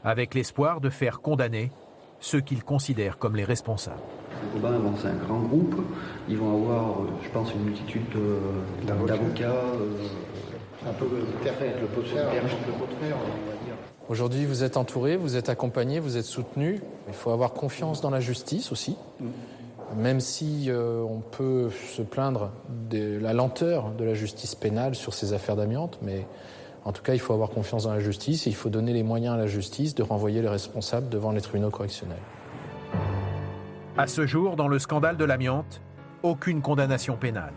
avec l'espoir de faire condamner ceux qu'ils considèrent comme les responsables. Saint-Gobain, c'est un grand groupe. Ils vont avoir, je pense, une multitude d'avocats. Un peu le pot de fer, on va dire. Aujourd'hui, vous êtes entouré, vous êtes accompagné, vous êtes soutenu. Il faut avoir confiance dans la justice aussi. Même si on peut se plaindre de la lenteur de la justice pénale sur ces affaires d'amiante, mais En tout cas, il faut avoir confiance dans la justice et il faut donner les moyens à la justice de renvoyer les responsables devant les tribunaux correctionnels. À ce jour, dans le scandale de l'amiante, aucune condamnation pénale.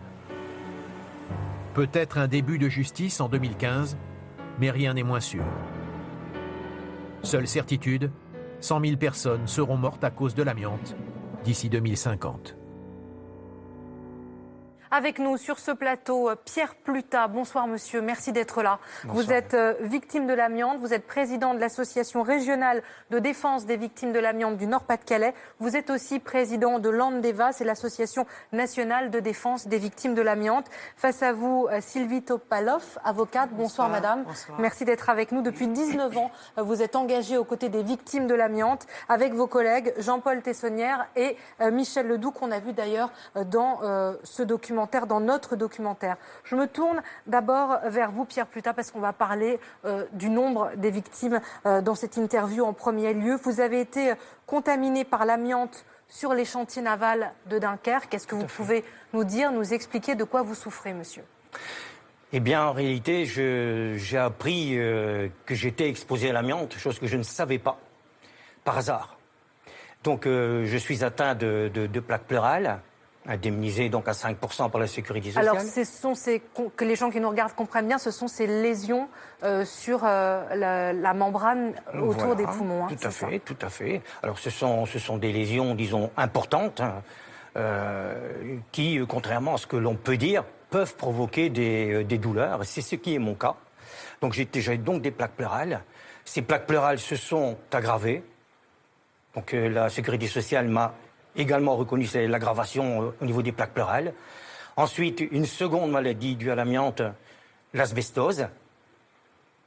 Peut-être un début de justice en 2015, mais rien n'est moins sûr. Seule certitude, 100 000 personnes seront mortes à cause de l'amiante d'ici 2050. Avec nous sur ce plateau, Pierre Plutat. Bonsoir monsieur, merci d'être là. Bonsoir. Vous êtes victime de l'amiante, vous êtes président de l'association régionale de défense des victimes de l'amiante du Nord-Pas-de-Calais. Vous êtes aussi président de l'ANDEVA, c'est l'association nationale de défense des victimes de l'amiante. Face à vous, Sylvie Topalov, avocate. Bonsoir madame. Bonsoir. Merci d'être avec nous. Depuis 19 ans, vous êtes engagée aux côtés des victimes de l'amiante avec vos collègues Jean-Paul Tessonnière et Michel Ledoux, qu'on a vu d'ailleurs dans ce documentaire, dans notre documentaire. Je me tourne d'abord vers vous, Pierre Plutat, parce qu'on va parler du nombre des victimes dans cette interview en premier lieu. Vous avez été contaminé par l'amiante sur les chantiers navals de Dunkerque. Est-ce que vous pouvez nous dire, nous expliquer de quoi vous souffrez, monsieur ? Eh bien, en réalité, j'ai appris que j'étais exposé à l'amiante, chose que je ne savais pas, par hasard. Donc, je suis atteint de plaques pleurales, indemnisé donc à 5% par la sécurité sociale. Alors, que les gens qui nous regardent comprennent bien, ce sont ces lésions sur la membrane autour des poumons. Hein, tout à fait. Alors, ce sont des lésions, disons, importantes, qui, contrairement à ce que l'on peut dire, peuvent provoquer des douleurs. C'est ce qui est mon cas. Donc, j'ai donc des plaques pleurales. Ces plaques pleurales se sont aggravées. Donc, la sécurité sociale m'a également reconnu l'aggravation au niveau des plaques pleurales. Ensuite, une seconde maladie due à l'amiante, l'asbestose,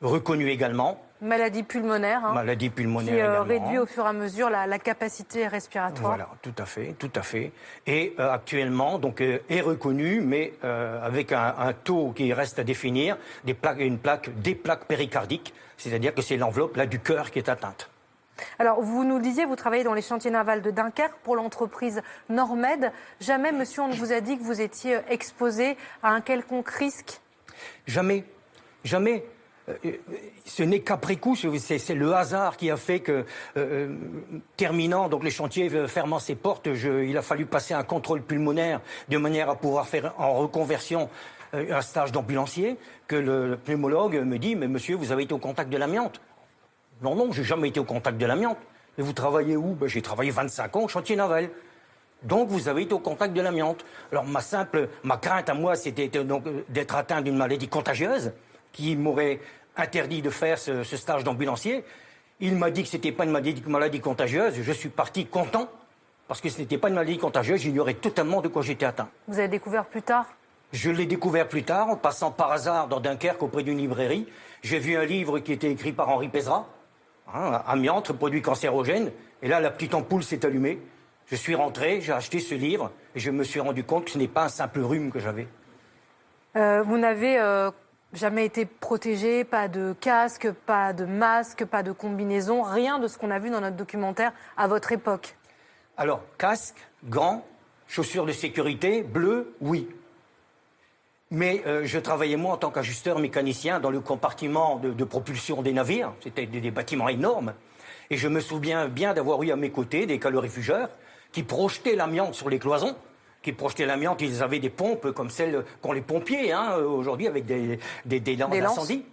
reconnue également. Maladie pulmonaire. Maladie pulmonaire qui également. Réduit au fur et à mesure la capacité respiratoire. Voilà, tout à fait. Et actuellement, donc, est reconnue, mais avec un taux qui reste à définir, des plaques péricardiques, c'est-à-dire que c'est l'enveloppe là du cœur qui est atteinte. Alors, vous nous le disiez, vous travaillez dans les chantiers navals de Dunkerque pour l'entreprise Normed. Jamais, monsieur, on ne vous a dit que vous étiez exposé à un quelconque risque ? Jamais. Ce n'est qu'après coup, c'est le hasard qui a fait que, terminant donc les chantiers, fermant ses portes, il a fallu passer un contrôle pulmonaire de manière à pouvoir faire en reconversion un stage d'ambulancier, que le pneumologue me dit « Mais monsieur, vous avez été au contact de l'amiante ». Non, j'ai jamais été au contact de l'amiante. Et vous travaillez où ? J'ai travaillé 25 ans au chantier naval. Donc vous avez été au contact de l'amiante. Alors ma crainte à moi, c'était donc d'être atteint d'une maladie contagieuse qui m'aurait interdit de faire ce stage d'ambulancier. Il m'a dit que c'était pas une maladie contagieuse. Je suis parti content parce que ce n'était pas une maladie contagieuse. J'ignorais totalement de quoi j'étais atteint. Vous avez découvert plus tard ? Je l'ai découvert plus tard en passant par hasard dans Dunkerque auprès d'une librairie. J'ai vu un livre qui était écrit par Henri Pézra. Amiante, produit cancérogène. Et là, la petite ampoule s'est allumée. Je suis rentré, j'ai acheté ce livre et je me suis rendu compte que ce n'est pas un simple rhume que j'avais. Vous n'avez jamais été protégé, pas de casque, pas de masque, pas de combinaison, rien de ce qu'on a vu dans notre documentaire à votre époque. Alors, casque, gants, chaussures de sécurité, bleues, oui. Mais je travaillais, moi, en tant qu'ajusteur mécanicien dans le compartiment de propulsion des navires. C'était des bâtiments énormes. Et je me souviens bien d'avoir eu à mes côtés des calorifugeurs qui projetaient l'amiante sur les cloisons. Ils avaient des pompes comme celles qu'ont les pompiers aujourd'hui avec des lampes d'incendie.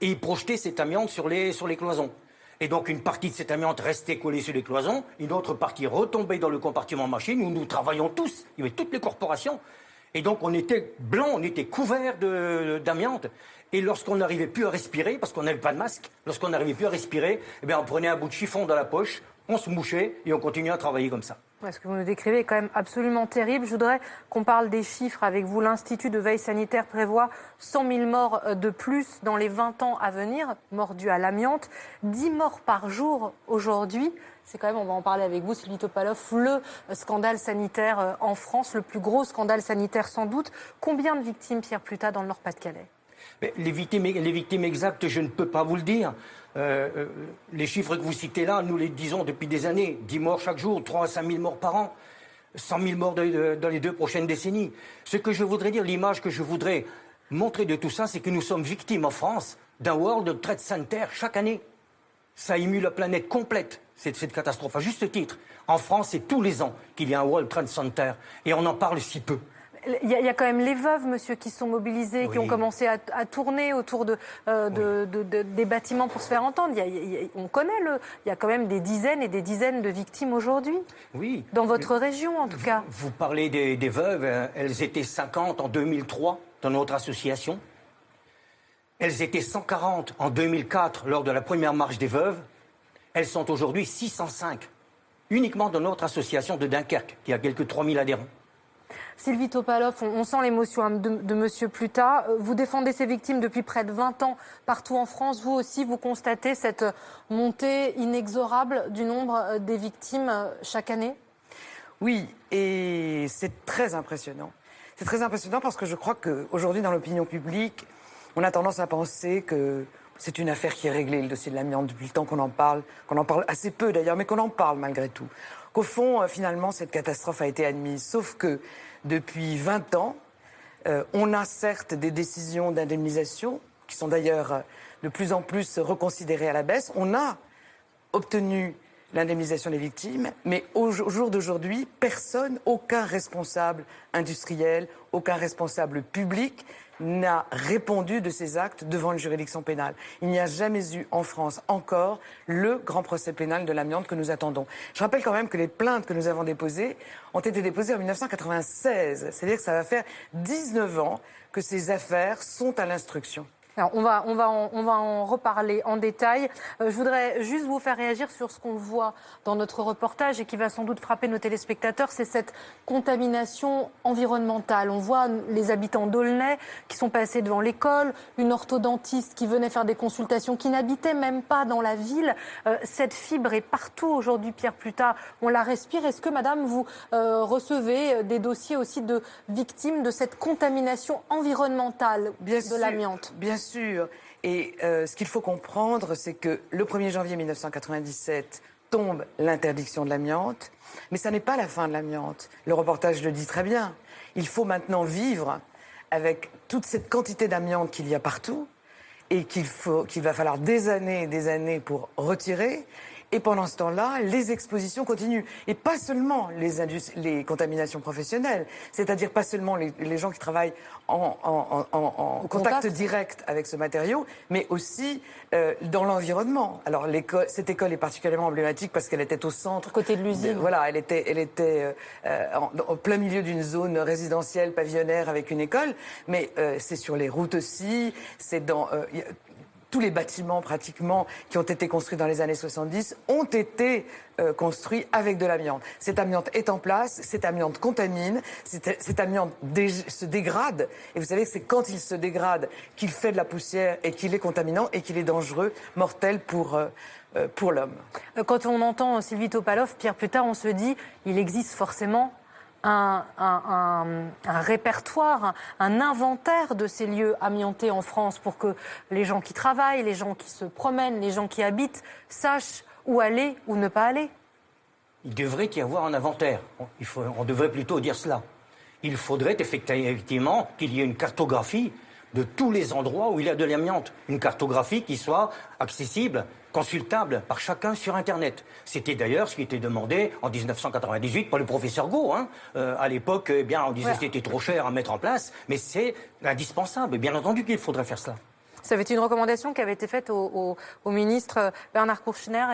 Et ils projetaient cette amiante sur les cloisons. Et donc une partie de cette amiante restait collée sur les cloisons, une autre partie retombait dans le compartiment machine où nous travaillions tous. Il y avait toutes les corporations. Et donc on était blancs, on était couverts d'amiante. Et lorsqu'on n'arrivait plus à respirer, parce qu'on n'avait pas de masque, on prenait un bout de chiffon dans la poche, on se mouchait et on continuait à travailler comme ça. Ce que vous nous décrivez est quand même absolument terrible. Je voudrais qu'on parle des chiffres avec vous. L'Institut de veille sanitaire prévoit 100 000 morts de plus dans les 20 ans à venir, morts dues à l'amiante. 10 morts par jour aujourd'hui. C'est quand même, on va en parler avec vous, Sylvie Topalov, le scandale sanitaire en France, le plus gros scandale sanitaire sans doute. Combien de victimes, Pierre Plutat, dans le Nord-Pas-de-Calais ? Les victimes exactes, je ne peux pas vous le dire. Les chiffres que vous citez là, nous les disons depuis des années. 10 morts chaque jour, 3 à 5 000 morts par an. 100 000 morts dans les 2 prochaines décennies. Ce que je voudrais dire, l'image que je voudrais montrer de tout ça, c'est que nous sommes victimes en France d'un World Trade Center chaque année. Ça émue la planète complète, cette catastrophe. À juste titre, en France, c'est tous les ans qu'il y a un World Trade Center. Et on en parle si peu. Il y a quand même les veuves, monsieur, qui sont mobilisées, qui ont commencé à tourner autour des bâtiments pour se faire entendre. On connaît il y a quand même des dizaines et des dizaines de victimes aujourd'hui. Oui. Dans votre région, en tout cas. Vous parlez des veuves. Elles étaient 50 en 2003 dans notre association. Elles étaient 140 en 2004 lors de la première marche des veuves. Elles sont aujourd'hui 605, uniquement dans notre association de Dunkerque, qui a quelques 3000 adhérents. Sylvie Topalov, on sent l'émotion de Monsieur Pluta. Vous défendez ces victimes depuis près de 20 ans partout en France. Vous aussi, vous constatez cette montée inexorable du nombre des victimes chaque année? Oui, et c'est très impressionnant. C'est très impressionnant parce que je crois qu'aujourd'hui, dans l'opinion publique, on a tendance à penser que c'est une affaire qui est réglée, le dossier de l'amiante, depuis le temps qu'on en parle assez peu d'ailleurs, mais qu'on en parle malgré tout. Qu'au fond, finalement, cette catastrophe a été admise. Sauf que depuis 20 ans, on a certes des décisions d'indemnisation, qui sont d'ailleurs de plus en plus reconsidérées à la baisse. On a obtenu l'indemnisation des victimes, mais au jour d'aujourd'hui, personne, aucun responsable industriel, aucun responsable public n'a répondu de ces actes devant une juridiction pénale. Il n'y a jamais eu en France encore le grand procès pénal de l'amiante que nous attendons. Je rappelle quand même que les plaintes que nous avons déposées ont été déposées en 1996. C'est-à-dire que ça va faire 19 ans que ces affaires sont à l'instruction. Alors, on va en reparler en détail. Je voudrais juste vous faire réagir sur ce qu'on voit dans notre reportage et qui va sans doute frapper nos téléspectateurs, c'est cette contamination environnementale. On voit les habitants d'Aulnay qui sont passés devant l'école, une orthodontiste qui venait faire des consultations, qui n'habitait même pas dans la ville. Cette fibre est partout aujourd'hui, Pierre Pluta. On la respire. Est-ce que, madame, vous recevez des dossiers aussi de victimes de cette contamination environnementale de l'amiante? Bien sûr. Et ce qu'il faut comprendre, c'est que le 1er janvier 1997 tombe l'interdiction de l'amiante, mais ça n'est pas la fin de l'amiante. Le reportage le dit très bien. Il faut maintenant vivre avec toute cette quantité d'amiante qu'il y a partout et qu'il va falloir des années pour retirer. Et pendant ce temps-là, les expositions continuent. Et pas seulement les contaminations professionnelles, c'est-à-dire pas seulement les gens qui travaillent en contact direct avec ce matériau, mais aussi dans l'environnement. Alors cette école est particulièrement emblématique parce qu'elle était au centre. Côté de l'usine. Voilà, elle était en plein milieu d'une zone résidentielle, pavillonnaire avec une école, mais c'est sur les routes aussi, c'est dans... tous les bâtiments pratiquement qui ont été construits dans les années 70 ont été construits avec de l'amiante. Cette amiante est en place, cette amiante contamine, cette amiante se dégrade. Et vous savez que c'est quand il se dégrade qu'il fait de la poussière et qu'il est contaminant et qu'il est dangereux, mortel pour l'homme. Quand on entend Sylvie Topalov, Pierre Pluta, on se dit il existe forcément un répertoire, un inventaire de ces lieux amiantés en France pour que les gens qui travaillent, les gens qui se promènent, les gens qui habitent sachent où aller ou ne pas aller. Il devrait y avoir un inventaire. On devrait plutôt dire cela. Il faudrait effectivement qu'il y ait une cartographie de tous les endroits où il y a de l'amiante. Une cartographie qui soit accessible, consultable par chacun sur Internet. C'était d'ailleurs ce qui était demandé en 1998 par le professeur Gau. À l'époque, on disait que c'était trop cher à mettre en place, mais c'est indispensable. Bien entendu qu'il faudrait faire cela. Ça avait été une recommandation qui avait été faite au ministre Bernard Kouchner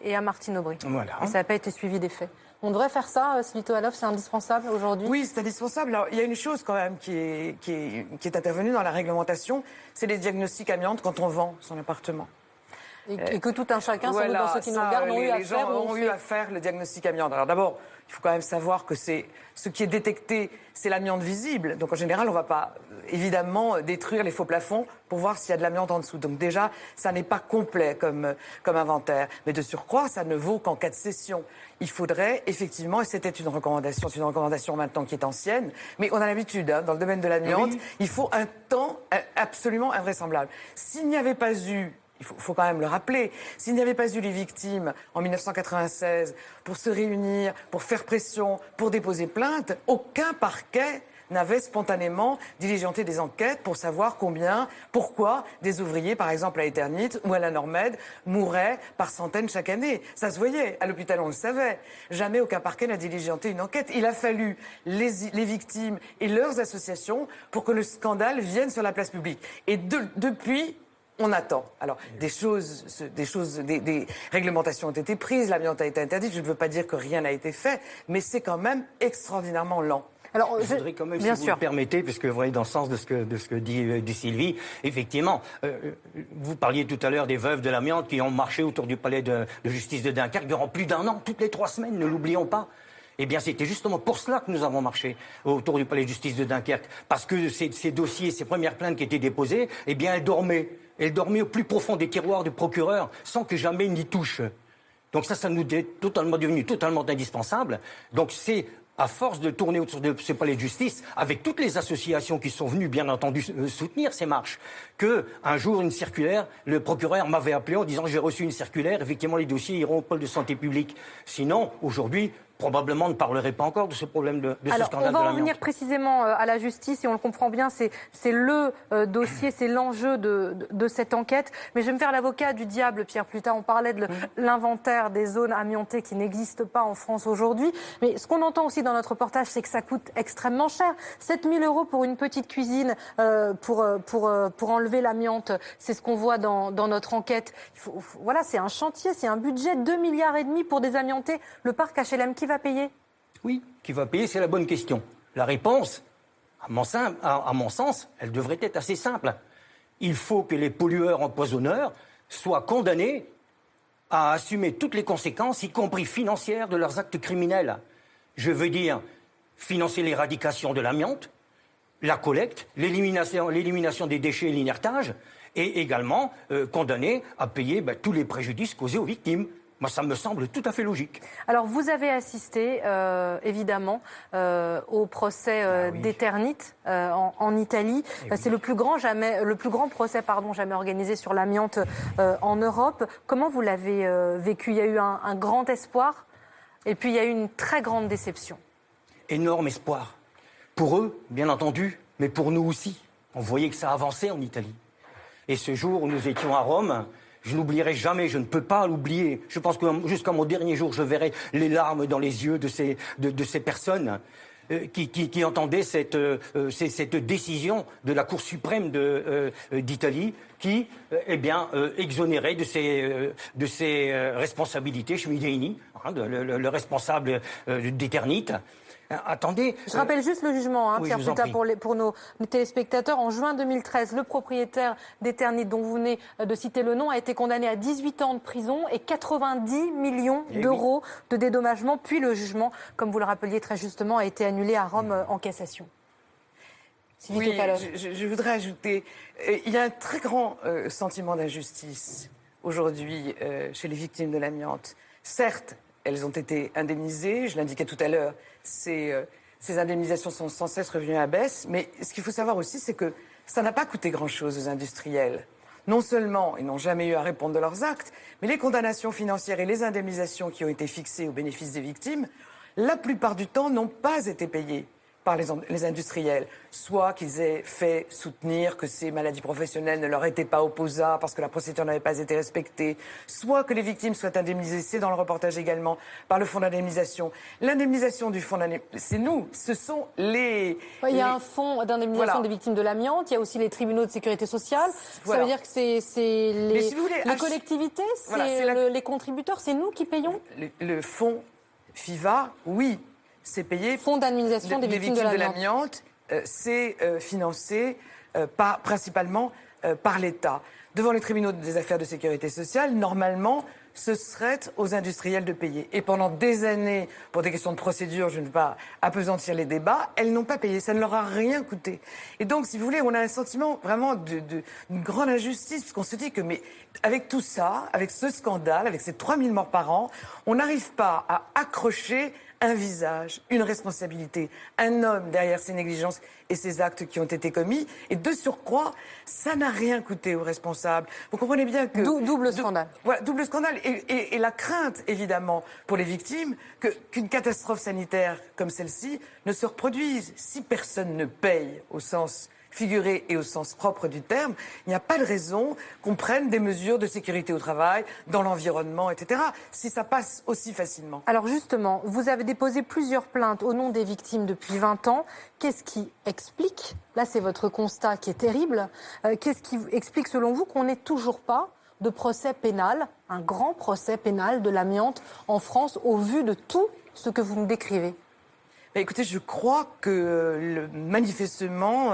et à Martine Aubry. Voilà. Et ça n'a pas été suivi des faits. On devrait faire ça, Sylvie Topalov, c'est indispensable aujourd'hui? Oui, c'est indispensable. Alors, il y a une chose quand même qui est intervenue dans la réglementation, c'est les diagnostics amiante quand on vend son appartement. Et que tout un chacun, sans doute dans ceux qui nous regardent, ont eu à faire. Les gens ont eu à faire le diagnostic amiante. Alors d'abord, il faut quand même savoir que ce qui est détecté, c'est l'amiante visible. Donc en général, on ne va pas évidemment détruire les faux plafonds pour voir s'il y a de l'amiante en dessous. Donc déjà, ça n'est pas complet comme inventaire. Mais de surcroît, ça ne vaut qu'en cas de cession. Il faudrait effectivement, et c'était une recommandation, c'est une recommandation maintenant qui est ancienne, mais on a l'habitude, dans le domaine de l'amiante, il faut un temps absolument invraisemblable. S'il n'y avait pas eu, il faut quand même le rappeler, s'il n'y avait pas eu les victimes en 1996 pour se réunir, pour faire pression, pour déposer plainte, aucun parquet n'avait spontanément diligenté des enquêtes pour savoir pourquoi des ouvriers, par exemple à Eternit ou à la Normed, mouraient par centaines chaque année. Ça se voyait. À l'hôpital, on le savait. Jamais aucun parquet n'a diligenté une enquête. Il a fallu les victimes et leurs associations pour que le scandale vienne sur la place publique. Et depuis, on attend. Alors, des réglementations ont été prises, l'amiante a été interdite. Je ne veux pas dire que rien n'a été fait, mais c'est quand même extraordinairement lent. Alors, je voudrais quand même, si vous le permettez, parce que vous voyez dans le sens de ce que dit Sylvie, effectivement, vous parliez tout à l'heure des veuves de l'amiante qui ont marché autour du palais de justice de Dunkerque durant plus d'un an, toutes les 3 semaines, ne l'oublions pas. Eh bien, c'était justement pour cela que nous avons marché autour du palais de justice de Dunkerque. Parce que ces dossiers, ces premières plaintes qui étaient déposées, eh bien, elles dormaient. Elles dormaient au plus profond des tiroirs du procureur, sans que jamais n'y touche. Donc ça nous est devenu totalement indispensable. Donc c'est à force de tourner autour de ce palais de justice, avec toutes les associations qui sont venues, bien entendu, soutenir ces marches, qu'un jour, une circulaire, le procureur m'avait appelé en disant « j'ai reçu une circulaire, effectivement, les dossiers iront au pôle de santé publique ». Sinon, aujourd'hui, probablement ne parlerait pas encore de ce problème de ce scandale de l'amiante. On va en venir précisément à la justice, et on le comprend bien, c'est le dossier, c'est l'enjeu de cette enquête. Mais je vais me faire l'avocat du diable, Pierre Plutard. On parlait de l'inventaire des zones amiantées qui n'existent pas en France aujourd'hui. Mais ce qu'on entend aussi dans notre reportage, c'est que ça coûte extrêmement cher. 7 000 € pour une petite cuisine, pour enlever l'amiante, c'est ce qu'on voit dans notre enquête. Voilà, c'est un chantier, c'est un budget, 2,5 milliards pour désamianter le parc HLM. Qui va payer ? Oui, qui va payer, c'est la bonne question. La réponse, à mon sens, elle devrait être assez simple. Il faut que les pollueurs empoisonneurs soient condamnés à assumer toutes les conséquences, y compris financières, de leurs actes criminels. Je veux dire, financer l'éradication de l'amiante, la collecte, l'élimination des déchets et l'inertage, et également condamnés à payer tous les préjudices causés aux victimes. Moi, ça me semble tout à fait logique. Alors, vous avez assisté, évidemment, au procès d'Eternit en Italie. C'est le plus grand procès jamais organisé sur l'amiante en Europe. Comment vous l'avez vécu ? Il y a eu un grand espoir et puis il y a eu une très grande déception. Énorme espoir. Pour eux, bien entendu, mais pour nous aussi. On voyait que ça avançait en Italie. Et ce jour où nous étions à Rome, je n'oublierai jamais, je ne peux pas l'oublier. Je pense que jusqu'à mon dernier jour, je verrai les larmes dans les yeux de ces personnes qui entendaient cette décision de la Cour suprême d'Italie qui exonérait de ses responsabilités Schmideini, le responsable d'Eternit. Attendez. Je rappelle juste le jugement, Pierre Plutard, pour nos téléspectateurs. En juin 2013, le propriétaire d'Eternit, dont vous venez de citer le nom, a été condamné à 18 ans de prison et 90 millions d'euros de dédommagement. Puis le jugement, comme vous le rappeliez très justement, a été annulé à Rome en cassation. Oui, je voudrais ajouter, il y a un très grand sentiment d'injustice aujourd'hui chez les victimes de l'amiante. Certes, elles ont été indemnisées, je l'indiquais tout à l'heure, ces indemnisations sont sans cesse revenues à baisse, mais ce qu'il faut savoir aussi, c'est que ça n'a pas coûté grand-chose aux industriels. Non seulement ils n'ont jamais eu à répondre de leurs actes, mais les condamnations financières et les indemnisations qui ont été fixées au bénéfice des victimes, la plupart du temps, n'ont pas été payées par les industriels, soit qu'ils aient fait soutenir que ces maladies professionnelles ne leur étaient pas opposables parce que la procédure n'avait pas été respectée, soit que les victimes soient indemnisées, c'est dans le reportage également, par le fonds d'indemnisation. L'indemnisation du fonds d'indemnisation, c'est nous, ce sont les... Il y a un fonds d'indemnisation des victimes de l'amiante, il y a aussi les tribunaux de sécurité sociale, ça veut dire que c'est les collectivités, c'est les contributeurs, c'est nous qui payons ? Le fonds FIVA, oui. C'est payé. Fonds d'indemnisation des victimes de l'amiante. C'est financé principalement par l'État. Devant les tribunaux des affaires de sécurité sociale, normalement, ce serait aux industriels de payer. Et pendant des années, pour des questions de procédure, je ne vais pas appesantir les débats, elles n'ont pas payé. Ça ne leur a rien coûté. Et donc, si vous voulez, on a un sentiment vraiment d'une grande injustice, parce qu'on se dit que, mais avec tout ça, avec ce scandale, avec ces 3000 morts par an, on n'arrive pas à accrocher un visage, une responsabilité, un homme derrière ces négligences et ces actes qui ont été commis. Et de surcroît, ça n'a rien coûté aux responsables. Vous comprenez bien que... Double scandale. Voilà, double scandale. Et la crainte, évidemment, pour les victimes, qu'une catastrophe sanitaire comme celle-ci ne se reproduise. Si personne ne paye au sens figuré et au sens propre du terme, il n'y a pas de raison qu'on prenne des mesures de sécurité au travail, dans l'environnement, etc., si ça passe aussi facilement. Alors justement, vous avez déposé plusieurs plaintes au nom des victimes depuis 20 ans. Qu'est-ce qui explique, là c'est votre constat qui est terrible, qu'est-ce qui explique selon vous qu'on n'ait toujours pas de procès pénal, un grand procès pénal de l'amiante en France au vu de tout ce que vous nous décrivez ? Écoutez, je crois que manifestement,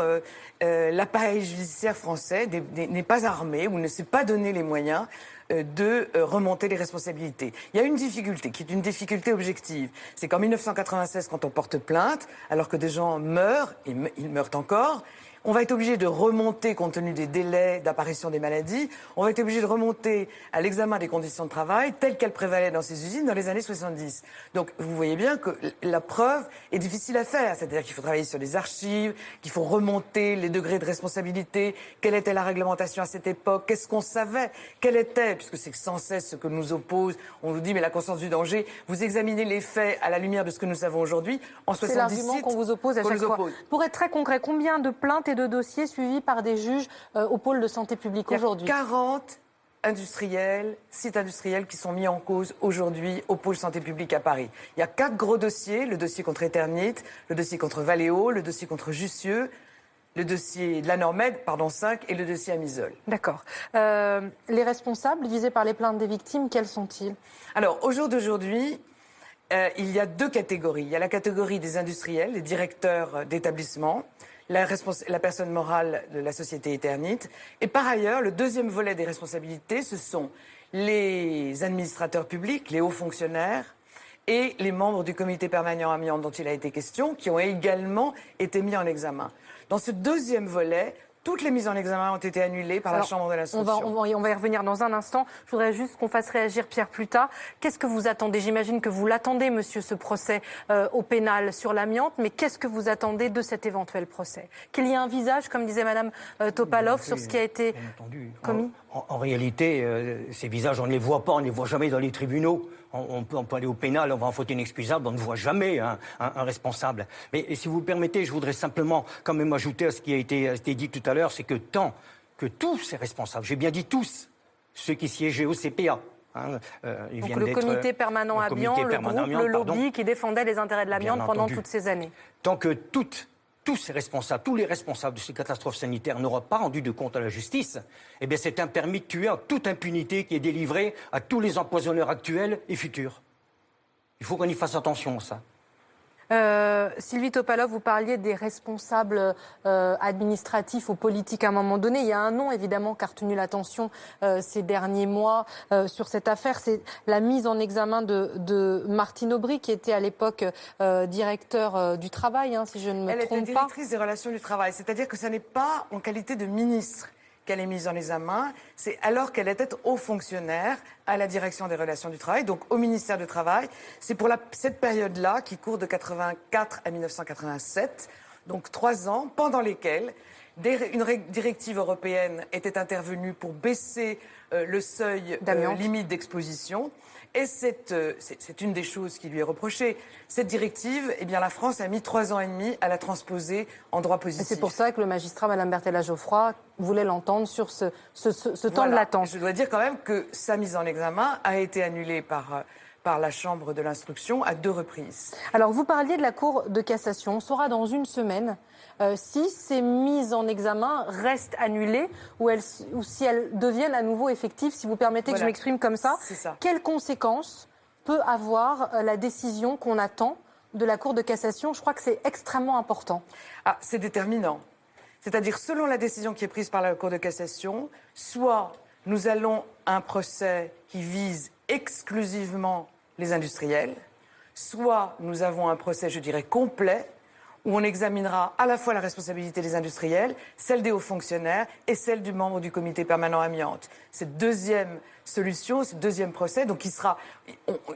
l'appareil judiciaire français n'est pas armé ou ne s'est pas donné les moyens de remonter les responsabilités. Il y a une difficulté, qui est une difficulté objective. C'est qu'en 1996, quand on porte plainte, alors que des gens meurent, et ils meurent encore, on va être obligé de remonter, compte tenu des délais d'apparition des maladies, on va être obligé de remonter à l'examen des conditions de travail telles qu'elles prévalaient dans ces usines dans les années 70. Donc vous voyez bien que la preuve est difficile à faire. C'est-à-dire qu'il faut travailler sur les archives, qu'il faut remonter les degrés de responsabilité, quelle était la réglementation à cette époque, qu'est-ce qu'on savait, quelle était, puisque c'est sans cesse ce que nous oppose, on nous dit mais la conscience du danger, vous examinez les faits à la lumière de ce que nous savons aujourd'hui, en 77... C'est l'argument qu'on vous oppose à chaque fois. Pour être très concret, combien de plaintes et de dossiers suivis par des juges au pôle de santé publique aujourd'hui? Il y a 40 industriels, sites industriels qui sont mis en cause aujourd'hui au pôle santé publique à Paris. Il y a 4 gros dossiers, le dossier contre Eternit, le dossier contre Valeo, le dossier contre Jussieu, le dossier de la Normed, 5, et le dossier Amisol. D'accord. Les responsables visés par les plaintes des victimes, quels sont-ils? Alors, au jour d'aujourd'hui, il y a 2 catégories. Il y a la catégorie des industriels, les directeurs d'établissements, la personne morale de la société Eternit. Et par ailleurs, le deuxième volet des responsabilités, ce sont les administrateurs publics, les hauts fonctionnaires et les membres du comité permanent amiante dont il a été question, qui ont également été mis en examen. Dans ce deuxième volet, toutes les mises en examen ont été annulées par la Chambre de l'instruction. On va y revenir dans un instant. Je voudrais juste qu'on fasse réagir Pierre Plutard. Qu'est-ce que vous attendez? J'imagine que vous l'attendez, monsieur, ce procès au pénal sur l'amiante, mais qu'est-ce que vous attendez de cet éventuel procès? Qu'il y ait un visage, comme disait madame Topalov, sur ce qui a été commis? En réalité, ces visages, on ne les voit pas, on ne les voit jamais dans les tribunaux. On peut aller au pénal, on va en faute inexcusable, on ne voit jamais un responsable. Mais si vous le permettez, je voudrais simplement quand même ajouter à ce qui a été dit tout à l'heure, c'est que tant que tous ces responsables, j'ai bien dit tous, ceux qui siégeaient au CPA, donc le comité permanent amiante, le groupe, le lobby qui défendait les intérêts de l'amiante pendant toutes ces années. Tant que tous ces responsables, tous les responsables de ces catastrophes sanitaires n'auront pas rendu de compte à la justice, eh bien c'est un permis de tuer en toute impunité qui est délivré à tous les empoisonneurs actuels et futurs. Il faut qu'on y fasse attention à ça. Sylvie Topalov, vous parliez des responsables administratifs ou politiques à un moment donné. Il y a un nom, évidemment, qui a retenu l'attention ces derniers mois sur cette affaire. C'est la mise en examen de Martine Aubry, qui était à l'époque directeur du travail, si je ne me trompe pas. Elle était directrice des relations du travail. C'est-à-dire que ce n'est pas en qualité de ministre qu'elle est mise en examen, c'est alors qu'elle était haut fonctionnaire à la direction des relations du travail, donc au ministère du Travail. C'est pour cette période-là, qui court de 1984 à 1987, donc 3 ans, pendant lesquels une directive européenne était intervenue pour baisser le seuil limite d'exposition. Et c'est une des choses qui lui est reprochée. Cette directive, eh bien, la France a mis 3 ans et demi à la transposer en droit positif. Et c'est pour ça que le magistrat, Mme Berthella-Geoffroy, voulait l'entendre sur ce temps de latence. Je dois dire quand même que sa mise en examen a été annulée par la Chambre de l'instruction à 2 reprises. Alors, vous parliez de la Cour de cassation. On saura dans une semaine si ces mises en examen restent annulées ou si elles deviennent à nouveau effectives, si vous permettez que je m'exprime comme ça. C'est ça. Quelles conséquences peut avoir la décision qu'on attend de la Cour de cassation? Je crois que c'est extrêmement important. Ah, c'est déterminant. C'est-à-dire, selon la décision qui est prise par la Cour de cassation, soit nous allons à un procès qui vise exclusivement les industriels, soit nous avons un procès, je dirais, complet, où on examinera à la fois la responsabilité des industriels, celle des hauts fonctionnaires et celle du membre du comité permanent amiante. Cette deuxième solution, ce deuxième procès, donc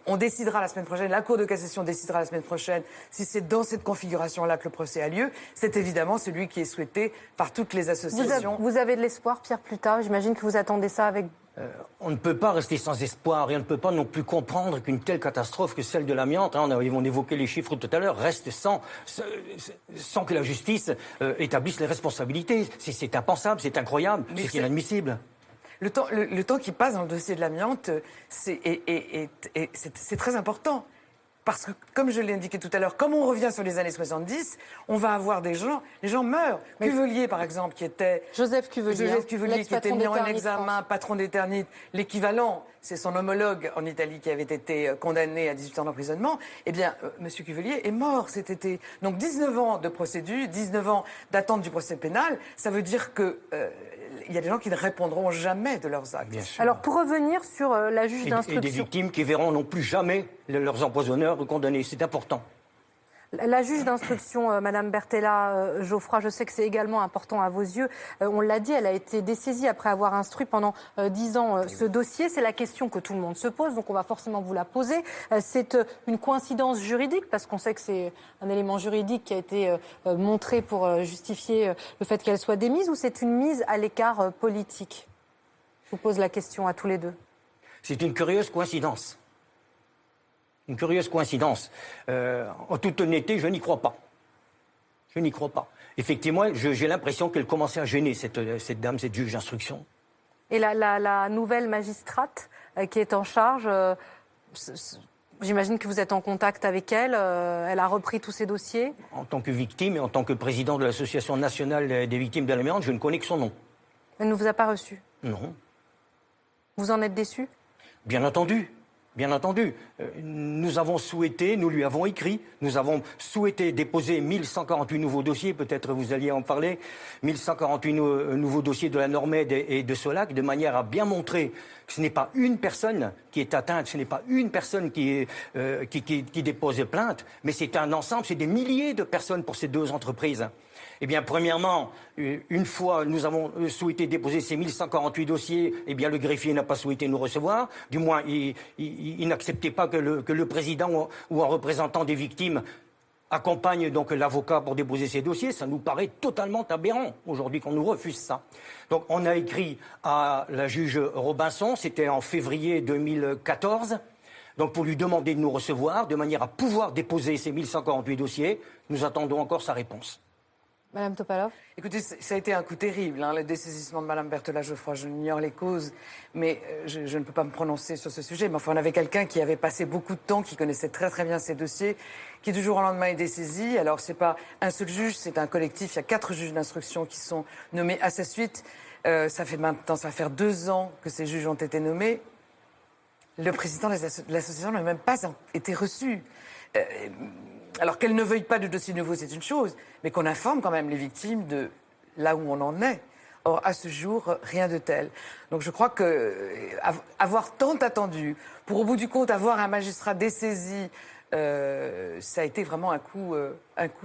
on décidera la semaine prochaine, la Cour de cassation décidera la semaine prochaine si c'est dans cette configuration-là que le procès a lieu. C'est évidemment celui qui est souhaité par toutes les associations. Vous avez de l'espoir, Pierre Plutard? J'imagine que vous attendez ça avec... On ne peut pas rester sans espoir et on ne peut pas non plus comprendre qu'une telle catastrophe que celle de l'amiante, on évoqué les chiffres tout à l'heure, reste sans que la justice établisse les responsabilités. C'est impensable, c'est incroyable, c'est inadmissible. Le temps qui passe dans le dossier de l'amiante, c'est très important. Parce que, comme je l'ai indiqué tout à l'heure, comme on revient sur les années 70, on va avoir les gens meurent. Cuvelier, par exemple, qui était... Joseph Cuvelier, qui était mis en examen, patron d'Eternit, l'équivalent, c'est son homologue en Italie qui avait été condamné à 18 ans d'emprisonnement. Eh bien, M. Cuvelier est mort cet été. Donc 19 ans de procédure, 19 ans d'attente du procès pénal, ça veut dire que... il y a des gens qui ne répondront jamais de leurs actes. Alors, pour revenir sur la juge d'instruction... Et des victimes qui verront non plus jamais leurs empoisonneurs condamnés. C'est important. La juge d'instruction, Madame Bertella Geoffroy, je sais que c'est également important à vos yeux. On l'a dit, elle a été dessaisie après avoir instruit pendant 10 ans ce dossier. C'est la question que tout le monde se pose, donc on va forcément vous la poser. C'est une coïncidence juridique, parce qu'on sait que c'est un élément juridique qui a été montré pour justifier le fait qu'elle soit démise, ou c'est une mise à l'écart politique? Je vous pose la question à tous les deux. C'est une curieuse coïncidence. Une curieuse coïncidence. En toute honnêteté, je n'y crois pas. Je n'y crois pas. Effectivement, j'ai l'impression qu'elle commençait à gêner cette dame, cette juge d'instruction. Et la nouvelle magistrate qui est en charge, j'imagine que vous êtes en contact avec elle. Elle a repris tous ces dossiers. En tant que victime et en tant que président de l'Association nationale des victimes de l'amiante, je ne connais que son nom. Elle ne vous a pas reçu? Non. Vous en êtes déçu? Bien entendu. Bien entendu, nous lui avons écrit, nous avons souhaité déposer 1148 nouveaux dossiers, peut-être vous alliez en parler, 1148 nouveaux dossiers de la Normède et de Solac, de manière à bien montrer que ce n'est pas une personne qui est atteinte, ce n'est pas une personne qui dépose plainte, mais c'est un ensemble, c'est des milliers de personnes pour ces deux entreprises. Eh bien, premièrement, une fois nous avons souhaité déposer ces 1148 dossiers, eh bien, le greffier n'a pas souhaité nous recevoir. Du moins, il n'acceptait pas que le président ou un représentant des victimes accompagne donc l'avocat pour déposer ces dossiers. Ça nous paraît totalement aberrant aujourd'hui qu'on nous refuse ça. Donc, on a écrit à la juge Robinson, c'était en février 2014. Donc, pour lui demander de nous recevoir, de manière à pouvoir déposer ces 1148 dossiers, nous attendons encore sa réponse. Madame Topalov. Écoutez, ça a été un coup terrible, le dessaisissement de Madame Bertella Geoffroy. Je n'ignore les causes, mais je ne peux pas me prononcer sur ce sujet. Mais enfin, on avait quelqu'un qui avait passé beaucoup de temps, qui connaissait très très bien ces dossiers, qui du jour au lendemain est dessaisi. Alors, c'est pas un seul juge, c'est un collectif. Il y a 4 juges d'instruction qui sont nommés à sa suite. Ça va faire 2 ans que ces juges ont été nommés. Le président de l'association n'a même pas été reçu. Alors qu'elle ne veuille pas de dossier nouveau, c'est une chose, mais qu'on informe quand même les victimes de là où on en est. Or, à ce jour, rien de tel. Donc je crois que avoir tant attendu, pour au bout du compte avoir un magistrat dessaisi, ça a été vraiment un coup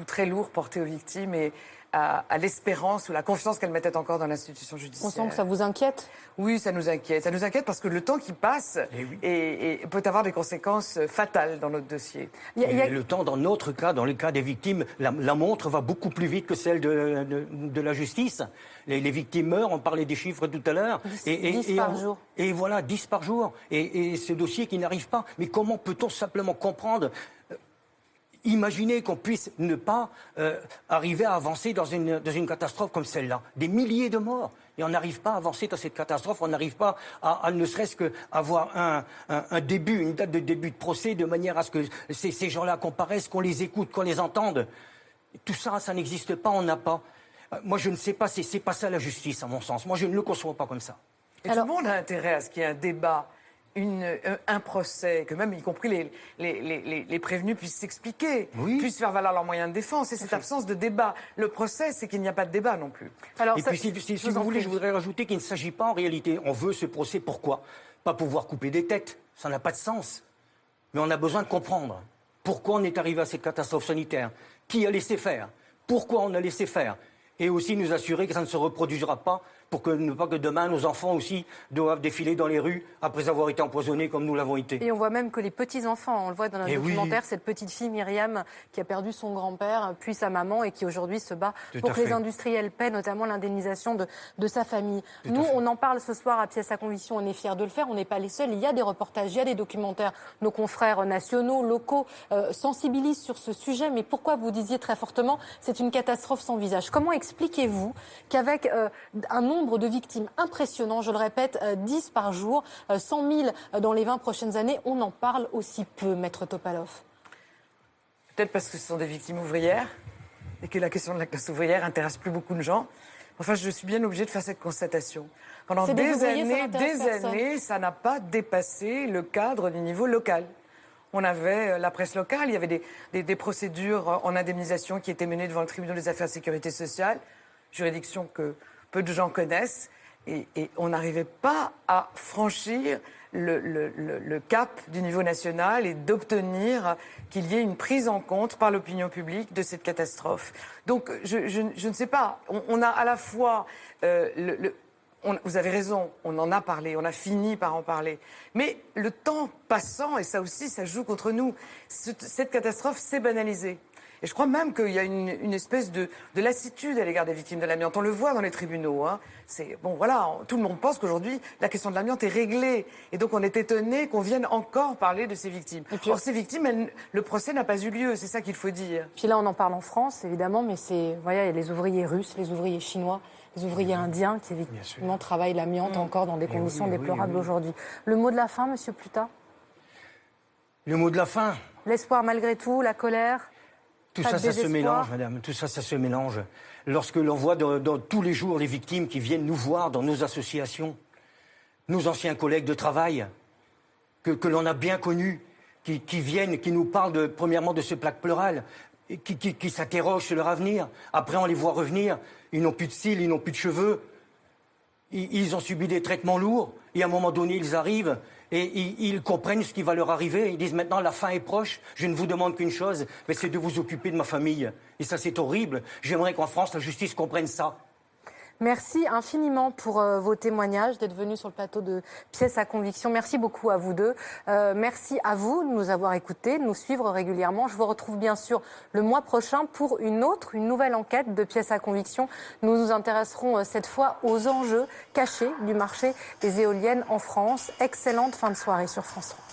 très lourd porté aux victimes et à l'espérance ou la confiance qu'elles mettaient encore dans l'institution judiciaire. On sent que ça vous inquiète? Oui, ça nous inquiète. Ça nous inquiète parce que le temps qui passe peut avoir des conséquences fatales dans notre dossier. Le temps, dans notre cas, dans le cas des victimes, la montre va beaucoup plus vite que celle de la justice. Les victimes meurent, on parlait des chiffres tout à l'heure. 10 par jour. Et voilà, 10 par jour. Et ce dossier qui n'arrive pas. Mais comment peut-on simplement comprendre Imaginez qu'on puisse ne pas arriver à avancer dans une catastrophe comme celle-là. Des milliers de morts. Et on n'arrive pas à avancer dans cette catastrophe. On n'arrive pas à ne serait-ce qu'avoir un début, une date de début de procès, de manière à ce que ces gens-là comparaissent, qu'on les écoute, qu'on les entende. Tout ça, ça n'existe pas, on n'a pas. Moi, je ne sais pas, c'est pas ça la justice, à mon sens. Moi, je ne le conçois pas comme ça. Et alors, tout le monde a intérêt à ce qu'il y ait un débat, un procès, que même, y compris les prévenus puissent s'expliquer, puissent faire valoir leurs moyens de défense. Et cette absence de débat, le procès, c'est qu'il n'y a pas de débat non plus. Alors, et puis, si vous voulez, je voudrais rajouter qu'il ne s'agit pas en réalité. On veut ce procès, pourquoi? Pas pouvoir couper des têtes, ça n'a pas de sens. Mais on a besoin de comprendre pourquoi on est arrivé à cette catastrophe sanitaire. Qui a laissé faire? Pourquoi on a laissé faire? Et aussi nous assurer que ça ne se reproduira pas pour que, ne pas que demain nos enfants aussi doivent défiler dans les rues après avoir été empoisonnés comme nous l'avons été. Et on voit même que les petits-enfants, on le voit dans un documentaire, oui. cette petite fille Myriam qui a perdu son grand-père puis sa maman et qui aujourd'hui se bat Tout pour à que les fait. industriels paient notamment l'indemnisation de sa famille. Nous, on en parle ce soir à Pièce à Conviction, on est fiers de le faire, on n'est pas les seuls, il y a des reportages, il y a des documentaires, nos confrères nationaux, locaux sensibilisent sur ce sujet, mais pourquoi vous disiez très fortement c'est une catastrophe sans visage? Comment expliquez-vous qu'avec un nombre de victimes impressionnant, je le répète, 10 par jour, 100 000 dans les 20 prochaines années, on en parle aussi peu, Maître Topalov? Peut-être parce que ce sont des victimes ouvrières et que la question de la classe ouvrière intéresse plus beaucoup de gens. Enfin, je suis bien obligée de faire cette constatation. Pendant des années, ça n'a pas dépassé le cadre du niveau local. On avait la presse locale, il y avait des procédures en indemnisation qui étaient menées devant le tribunal des affaires de sécurité sociale, juridiction que peu de gens connaissent, et on n'arrivait pas à franchir le cap du niveau national et d'obtenir qu'il y ait une prise en compte par l'opinion publique de cette catastrophe. Donc je ne sais pas, on a à la fois vous avez raison, on en a parlé, on a fini par en parler. Mais le temps passant, et ça aussi, ça joue contre nous, cette catastrophe s'est banalisée. Et je crois même qu'il y a une espèce de lassitude à l'égard des victimes de l'amiante. On le voit dans les tribunaux. Hein. Tout le monde pense qu'aujourd'hui, la question de l'amiante est réglée. Et donc on est étonné qu'on vienne encore parler de ces victimes. Or, ces victimes, le procès n'a pas eu lieu, c'est ça qu'il faut dire. Puis là, on en parle en France, évidemment, mais il y a les ouvriers russes, les ouvriers chinois, les ouvriers indiens qui, effectivement, travaillent l'amiante encore dans des conditions déplorables aujourd'hui. Le mot de la fin, Monsieur Pluta? Le mot de la fin? L'espoir malgré tout, la colère? Tout ça, ça se mélange, madame. Tout ça, ça se mélange. Lorsque l'on voit dans tous les jours les victimes qui viennent nous voir dans nos associations, nos anciens collègues de travail, que l'on a bien connus, qui viennent, qui nous parlent premièrement de ce plaque pleurale, qui s'interrogent sur leur avenir. Après, on les voit revenir. Ils n'ont plus de cils, ils n'ont plus de cheveux. Ils ont subi des traitements lourds. Et à un moment donné, ils arrivent et ils comprennent ce qui va leur arriver. Ils disent maintenant, la fin est proche. Je ne vous demande qu'une chose, mais c'est de vous occuper de ma famille. Et ça, c'est horrible. J'aimerais qu'en France, la justice comprenne ça. Merci infiniment pour vos témoignages, d'être venus sur le plateau de Pièce à Conviction. Merci beaucoup à vous deux. Merci à vous de nous avoir écoutés, de nous suivre régulièrement. Je vous retrouve bien sûr le mois prochain pour une nouvelle enquête de Pièce à Conviction. Nous nous intéresserons cette fois aux enjeux cachés du marché des éoliennes en France. Excellente fin de soirée sur France 3.